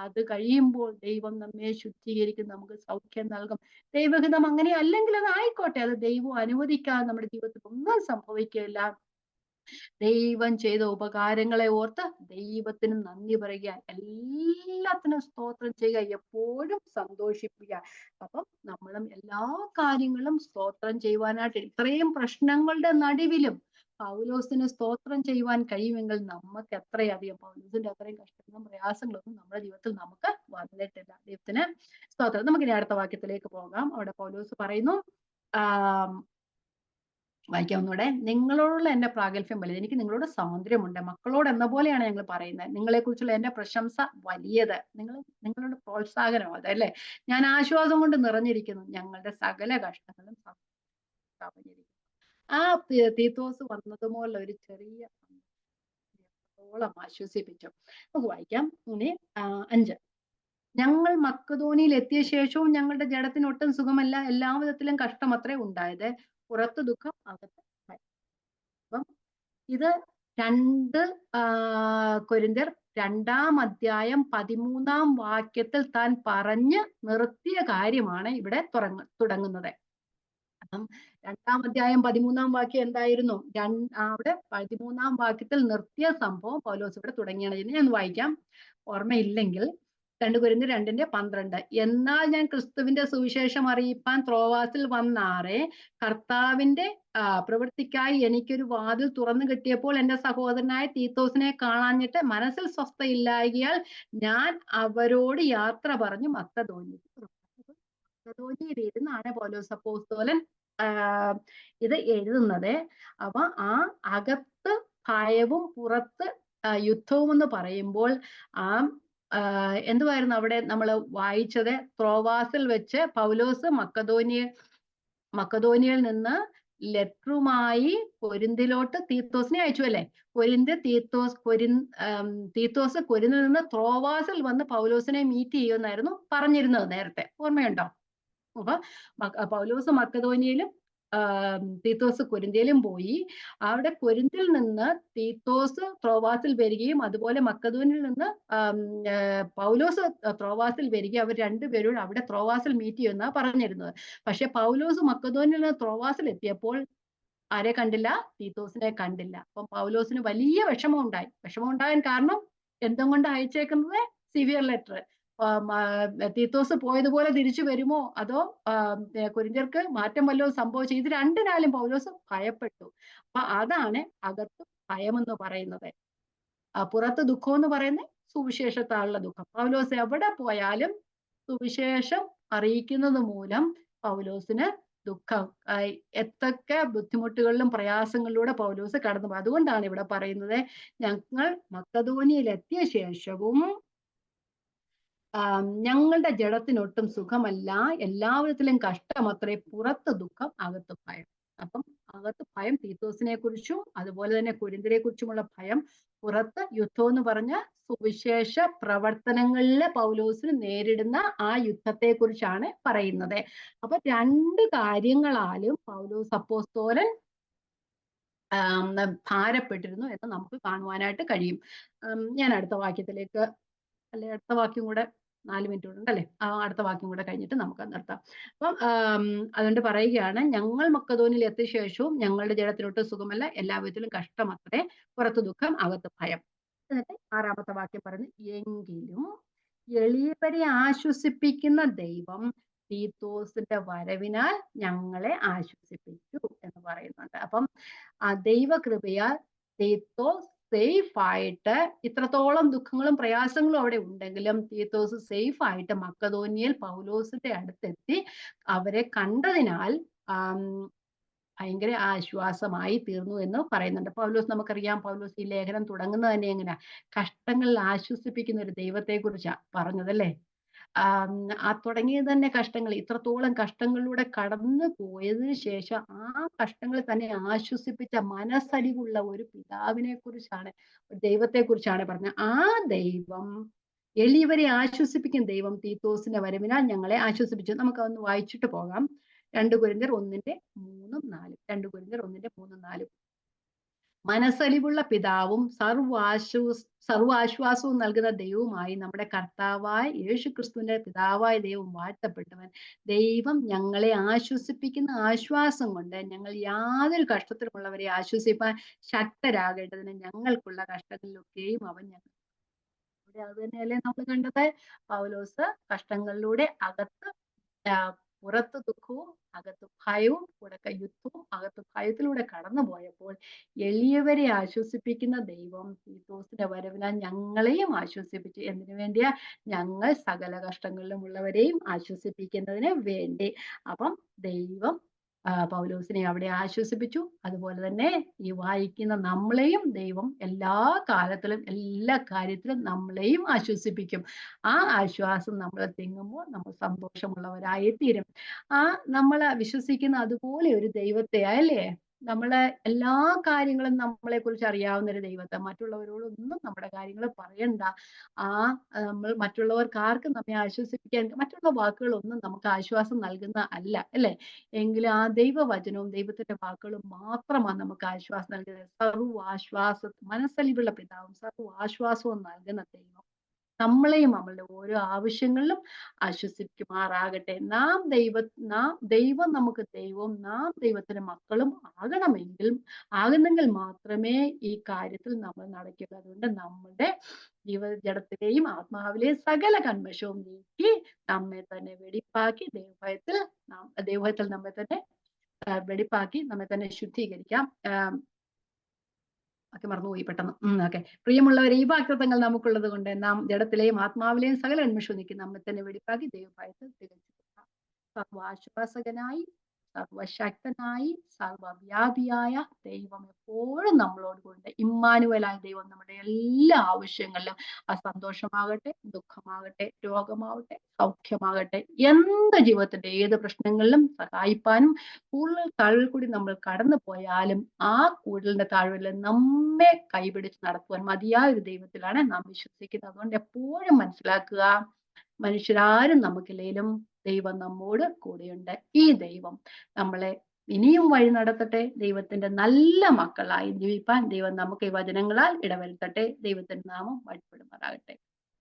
അത് കഴിയുമ്പോൾ ദൈവം നമ്മെ ശുദ്ധീകരിക്കും, നമുക്ക് സൗഖ്യം നൽകും. ദൈവഹിതം അങ്ങനെ അല്ലെങ്കിൽ അത് ആയിക്കോട്ടെ, അത് ദൈവം അനുവദിക്കാതെ നമ്മുടെ ജീവിതത്തിൽ ഒന്നും സംഭവിക്കില്ല. ദൈവം ചെയ്ത ഉപകാരങ്ങളെ ഓർത്ത് ദൈവത്തിന് നന്ദി പറയുക, എല്ലാത്തിനും സ്തോത്രം ചെയ്യുക, എപ്പോഴും സന്തോഷിപ്പിക്കുക. അപ്പം നമ്മളും എല്ലാ കാര്യങ്ങളും സ്തോത്രം ചെയ്യുവാനായിട്ട്, ഇത്രയും പ്രശ്നങ്ങളുടെ നടുവിലും പൗലോസിന് സ്തോത്രം ചെയ്യുവാൻ കഴിയുമെങ്കിൽ നമുക്ക് എത്രയധികം, പൗലോസിന്റെ അത്രയും കഷ്ടങ്ങളും പ്രയാസങ്ങളൊന്നും നമ്മുടെ ജീവിതത്തിൽ നമുക്ക് വന്നിട്ടില്ല. ദൈവത്തിന് സ്തോത്രം. നമുക്ക് ഇനി അടുത്ത വാക്യത്തിലേക്ക് പോകാം. അവിടെ പൗലോസ് പറയുന്നു, വായിക്കാം ഒന്നുകൂടെ. നിങ്ങളോടുള്ള എന്റെ പ്രാഗൽഭ്യം വലുത്, എനിക്ക് നിങ്ങളോട് സ്വാതന്ത്ര്യമുണ്ട്. മക്കളോട് എന്ന പോലെയാണ് ഞങ്ങൾ പറയുന്നത്. നിങ്ങളെ കുറിച്ചുള്ള എന്റെ പ്രശംസ വലിയത്. നിങ്ങളുടെ പ്രോത്സാഹനം അതല്ലേ. ഞാൻ ആശ്വാസം കൊണ്ട് നിറഞ്ഞിരിക്കുന്നു. ഞങ്ങളുടെ സകല കഷ്ടങ്ങളും കവിഞ്ഞിരിക്കുന്നു. ആ തീത്തോസ് വന്നതുപോലെ ഒരു ചെറിയ ഓളം ആശ്വസിപ്പിച്ചു. നമുക്ക് വായിക്കാം. ഇനി 5. ഞങ്ങൾ മക്കതോനിയിൽ എത്തിയ ശേഷവും ഞങ്ങളുടെ ജഡത്തിന് ഒട്ടും സുഖമല്ല, എല്ലാ വിധത്തിലും കഷ്ടമത്രേ ഉണ്ടായത്. പുറത്ത് ദുഃഖം, അകത്ത് ഭയം. അപ്പം ഇത് 2 കൊരിന്ത്യർ 2-ാം അധ്യായം 13-ാം വാക്യത്തിൽ താൻ പറഞ്ഞ് നിർത്തിയ കാര്യമാണ് ഇവിടെ തുടങ്ങുന്നത്. അപ്പം 2-ാം അധ്യായം 13-ാം വാക്യം എന്തായിരുന്നു? അവിടെ 13-ാം വാക്യത്തിൽ നിർത്തിയ സംഭവം പൗലോസ് ഇവിടെ തുടങ്ങിയാണ്. ഇനി ഞാൻ വായിക്കാം, ഓർമ്മയില്ലെങ്കിൽ. 2 കൊരിന്ത്യർ 2:12. എന്നാൽ ഞാൻ ക്രിസ്തുവിന്റെ സുവിശേഷം അറിയിപ്പാൻ ത്രോവാസിൽ വന്നാറെ കർത്താവിന്റെ പ്രവൃത്തിക്കായി എനിക്കൊരു വാതിൽ തുറന്നു കിട്ടിയപ്പോൾ എന്റെ സഹോദരനായ തീത്തോസിനെ കാണാഞ്ഞിട്ട് മനസ്സിൽ സ്വസ്ഥയില്ലായകയാൽ ഞാൻ അവരോട് യാത്ര പറഞ്ഞു മക്കതോന്യയിൽ ഇരുന്നാണ് പൗലോസ് അപ്പോസ്തലൻ ഇത് എഴുതുന്നത്. അപ്പൊ ആ അകത്ത് ഭയവും പുറത്ത് യുദ്ധവും എന്ന് പറയുമ്പോൾ എന്തുവായിരുന്നു അവിടെ നമ്മൾ വായിച്ചത്? ത്രോവാസിൽ വെച്ച് പൗലോസ് മക്കതോനിയയിൽ നിന്ന് ലെറ്ററുമായി കൊരിന്തിലോട്ട് തീത്തോസിനെ അയച്ചു അല്ലേ. തീത്തോസ് കൊരിന്തിൽ നിന്ന് ത്രോവാസിൽ വന്ന് പൗലോസിനെ മീറ്റ് ചെയ്യുമെന്നായിരുന്നു പറഞ്ഞിരുന്നത് നേരത്തെ, ഓർമ്മയുണ്ടോ? അപ്പൊ പൗലോസ് മക്കതോനിയയിലും തീത്തോസ് കൊരിന്ത്യയിലും പോയി. അവിടെ കൊരിന്തിൽ നിന്ന് തീത്തോസ് ത്രോവാസിൽ വരികയും അതുപോലെ മക്കതോനിയിൽ നിന്ന് പൗലോസ് ത്രോവാസിൽ വരികയും അവർ രണ്ടുപേരും അവിടെ ത്രോവാസിൽ മീറ്റ് ചെയ്യുമെന്നാ പറഞ്ഞിരുന്നത്. പക്ഷെ പൗലോസ് മക്കതോനിയിൽ നിന്ന് ത്രോവാസിൽ എത്തിയപ്പോൾ ആരെ കണ്ടില്ല? തീത്തോസിനെ കണ്ടില്ല. അപ്പം പൗലോസിന് വലിയ വിഷമം ഉണ്ടാകാൻ കാരണം എന്തും കൊണ്ട് അയച്ചേക്കുന്നത് സിവിയർ ലെറ്റർ. തീത്തോസ് പോയതുപോലെ തിരിച്ചു വരുമോ, അതോ കൊരിന്ത്യർക്ക് മാറ്റം വല്ലതും സംഭവിച്ചു? ഇത് രണ്ടിനാലും പൗലോസ് ഭയപ്പെട്ടു. അപ്പൊ അതാണ് അകത്ത് ഭയമെന്ന് പറയുന്നത്. പുറത്ത് ദുഃഖം എന്ന് പറയുന്നത് സുവിശേഷത്താലുള്ള ദുഃഖം. പൗലോസ് എവിടെ പോയാലും സുവിശേഷം അറിയിക്കുന്നത് മൂലം പൗലോസിന് ദുഃഖം, എത്തൊക്കെ ബുദ്ധിമുട്ടുകളിലും പ്രയാസങ്ങളിലൂടെ പൗലോസ് കടന്നു. അതുകൊണ്ടാണ് ഇവിടെ പറയുന്നത്, ഞങ്ങൾ മക്കതോനിയയിൽ എത്തിയ ശേഷവും ഞങ്ങളുടെ ജഡത്തിനൊട്ടും സുഖമല്ല, എല്ലാവിധത്തിലും കഷ്ടമത്രേ, പുറത്ത് ദുഃഖം, അകത്ത് ഭയം. അപ്പം അകത്ത് ഭയം തീത്തോസിനെ കുറിച്ചും അതുപോലെ തന്നെ കൊരിന്ത്യരെ കുറിച്ചുമുള്ള ഭയം, പുറത്ത് യുദ്ധം എന്ന് പറഞ്ഞ സുവിശേഷ പ്രവർത്തനങ്ങളിലെ പൗലോസിന് നേരിടുന്ന ആ യുദ്ധത്തെ കുറിച്ചാണ് പറയുന്നത്. അപ്പൊ 2 കാര്യങ്ങളാലും പൗലോസ് അപ്പോസ്തലൻ ഭാരപ്പെട്ടിരുന്നു എന്ന് നമുക്ക് കാണുവാനായിട്ട് കഴിയും. ഞാൻ അടുത്ത വാക്യത്തിലേക്ക്, അടുത്ത വാക്യം കൂടെ 4 മിനിറ്റ് ഉണ്ടല്ലേ, അടുത്ത വാക്യം കൂടെ കഴിഞ്ഞിട്ട് നമുക്ക് നിർത്താം. അപ്പം അതുകൊണ്ട് പറയുകയാണ്, ഞങ്ങൾ മക്കതോനിൽ എത്തിയ ശേഷവും ഞങ്ങളുടെ ജഡത്തിനൊട്ട് സുഖമല്ല, എല്ലാ വിധത്തിലും കഷ്ടമത്രേ, പുറത്ത് ദുഃഖം, അകത്ത് ഭയം. എന്നിട്ട് 6-ാമത്തെ വാക്യം പറഞ്ഞു, എങ്കിലും എളിയവരെ ആശ്വസിപ്പിക്കുന്ന ദൈവം തീത്തോസിന്റെ വരവിനാൽ ഞങ്ങളെ ആശ്വസിപ്പിച്ചു എന്ന് പറയുന്നുണ്ട്. അപ്പം ദൈവകൃപയാൽ തീത്തോസ് സേഫ് ആയിട്ട്, ഇത്രത്തോളം ദുഃഖങ്ങളും പ്രയാസങ്ങളും അവിടെ ഉണ്ടെങ്കിലും തീത്തോസ് സേഫ് ആയിട്ട് മക്കതോന്യയിൽ പൗലോസിന്റെ അടുത്തെത്തി അവരെ കണ്ടതിനാൽ ഭയങ്കര ആശ്വാസമായി തീർന്നു എന്ന് പറയുന്നുണ്ട്. പൗലോസ്, നമുക്കറിയാം, പൗലോസ് ഈ ലേഖനം തുടങ്ങുന്നത് തന്നെ എങ്ങനെയാ? കഷ്ടങ്ങളിൽ ആശ്വസിപ്പിക്കുന്ന ഒരു ദൈവത്തെ കുറിച്ചാ പറഞ്ഞതല്ലേ? തുടങ്ങിയത് തന്നെ കഷ്ടങ്ങൾ, ഇത്രത്തോളം കഷ്ടങ്ങളിലൂടെ കടന്നു പോയതിനു ശേഷം ആ കഷ്ടങ്ങളിൽ തന്നെ ആശ്വസിപ്പിച്ച മനസ്സലിവുള്ള ഒരു പിതാവിനെ കുറിച്ചാണ്, ദൈവത്തെ കുറിച്ചാണ് പറഞ്ഞത്. ആ ദൈവം, എളിയവരെ ആശ്വസിപ്പിക്കുന്ന ദൈവം തീത്തോസിന്റെ വരവിനാൽ ഞങ്ങളെ ആശ്വസിപ്പിച്ചു. നമുക്കതൊന്ന് വായിച്ചിട്ട് പോകാം. 2 കൊരിന്ത്യർ 1:3-4. 2 കൊരിന്ത്യർ 1:3-4. മനസ്സലിവുള്ള പിതാവും സർവാശ്വാസവും നൽകുന്ന ദൈവവുമായി നമ്മുടെ കർത്താവായ യേശുക്രിസ്തുവിന്റെ പിതാവായ ദൈവം വാഴ്ത്തപ്പെട്ടവൻ. ദൈവം ഞങ്ങളെ ആശ്വസിപ്പിക്കുന്ന ആശ്വാസം കൊണ്ട് ഞങ്ങൾ യാതൊരു കഷ്ടത്തിലുമുള്ളവരെ ആശ്വസിപ്പാൻ ശക്തരാകേണ്ടതിന് ഞങ്ങൾക്കുള്ള കഷ്ടങ്ങളിലൊക്കെയും അവൻ ഞങ്ങൾ. ഇവിടെ അത് തന്നെയല്ലേ നമ്മൾ കണ്ടത്? പൗലോസ് കഷ്ടങ്ങളിലൂടെ അകത്ത് പുറത്ത് ദുഃഖവും അകത്ത് ഭയവും, പുറത്തെ യുദ്ധവും അകത്ത് ഭയത്തിലൂടെ കടന്നു പോയപ്പോൾ എളിയവരെ ആശ്വസിപ്പിക്കുന്ന ദൈവം തീത്തോസിന്റെ വരവിനാൽ ഞങ്ങളെയും ആശ്വസിപ്പിച്ചു. എന്തിനു വേണ്ടിയാ? ഞങ്ങൾ സകല കഷ്ടങ്ങളിലും ഉള്ളവരെയും ആശ്വസിപ്പിക്കുന്നതിന് വേണ്ടി. അപ്പം ദൈവം പൗലോസിനെ അവിടെ ആശ്വസിപ്പിച്ചു. അതുപോലെ തന്നെ ഈ വായിക്കുന്ന നമ്മളെയും ദൈവം എല്ലാ കാലത്തിലും എല്ലാ കാര്യത്തിലും നമ്മളെയും ആശ്വസിപ്പിക്കും. ആ ആശ്വാസം നമ്മൾ തിങ്ങുമ്പോൾ നമ്മൾ സന്തോഷമുള്ളവരായി തീരും. നമ്മൾ വിശ്വസിക്കുന്ന അതുപോലെ ഒരു ദൈവത്തെ, അല്ലേ? നമ്മളെ എല്ലാ കാര്യങ്ങളും നമ്മളെ കുറിച്ച് അറിയാവുന്ന ഒരു ദൈവത്തെ, മറ്റുള്ളവരോടൊന്നും നമ്മുടെ കാര്യങ്ങൾ പറയണ്ട. നമ്മൾ മറ്റുള്ളവർക്ക് ആർക്കും നമ്മെ ആശ്വസിപ്പിക്കാൻ, മറ്റുള്ള വാക്കുകളൊന്നും നമുക്ക് ആശ്വാസം നൽകുന്ന അല്ല, അല്ലേ? എങ്കിലും ആ ദൈവവചനവും ദൈവത്തിന്റെ വാക്കുകളും മാത്രമാണ് നമുക്ക് ആശ്വാസം നൽകുന്നത്. മനസ്സലിവുള്ള പിതാവും സർവ്വാശ്വാസവും നൽകുന്ന ദൈവം നമ്മളെയും നമ്മളുടെ ഓരോ ആവശ്യങ്ങളിലും ആശ്വസിക്കുമാറാകട്ടെ. ദൈവം നമുക്ക് ദൈവവും നാം ദൈവത്തിന്റെ മക്കളും ആകുന്നെങ്കിൽ മാത്രമേ ഈ കാര്യത്തിൽ നമ്മൾ നടക്കുക. അതുകൊണ്ട് നമ്മുടെ ജഡത്തിലെയും ആത്മാവിലെയും സകല കന്മഷവും നീക്കി നമ്മെ തന്നെ വെടിപ്പാക്കി ദൈവഭയത്തിൽ നമ്മെ തന്നെ വെടിപ്പാക്കി നമ്മെ തന്നെ ശുദ്ധീകരിക്കാം. ഒക്കെ മറന്നുപോയി പെട്ടെന്ന്. ഓക്കെ. പ്രിയമുള്ളവരെ, ഈ വാഗ്ദത്തങ്ങൾ നമുക്കുള്ളത് കൊണ്ട് നാം ജഡത്തിലെയും ആത്മാവിലെയും സകല അന്വേഷണം നീക്കി നമ്മെ തന്നെ വെടിപ്പാക്കി ദൈവഭയത്തിൽ തികച്ചു സർവാശ്വാസകനായി, സർവശക്തനായി, സർവവ്യാപിയായ ദൈവം എപ്പോഴും നമ്മളോട് കൂടെ. ഇമ്മാനുവേലായ ദൈവം നമ്മുടെ എല്ലാ ആവശ്യങ്ങളിലും, സന്തോഷമാകട്ടെ, ദുഃഖമാകട്ടെ, രോഗമാവട്ടെ, സൗഖ്യമാകട്ടെ, എന്ത് ജീവിതത്തിന്റെ ഏത് പ്രശ്നങ്ങളിലും സഹായിപ്പാനും കൂടുതൽ താഴ്വൽ കൂടി നമ്മൾ കടന്നു പോയാലും ആ കൂടുതലിന്റെ താഴ്വരയിൽ നമ്മെ കൈപിടിച്ച് നടത്തുവാൻ മതിയായ ഒരു ദൈവത്തിലാണ് നാം വിശ്വസിക്കുന്നത്. അതുകൊണ്ട് എപ്പോഴും മനസ്സിലാക്കുക, മനുഷ്യരാരും നമുക്കില്ലേലും ദൈവം നമ്മോട് കൂടെയുണ്ട്. ഈ ദൈവം നമ്മളെ ഇനിയും വഴി നടത്തട്ടെ. ദൈവത്തിന്റെ നല്ല മക്കളായി ജീവിപ്പാൻ ദൈവം നമുക്ക് ഈ വചനങ്ങളാൽ ഇടവരുത്തട്ടെ. ദൈവത്തിന്റെ നാമം വാഴ്ത്തപ്പെടുമാറാകട്ടെ.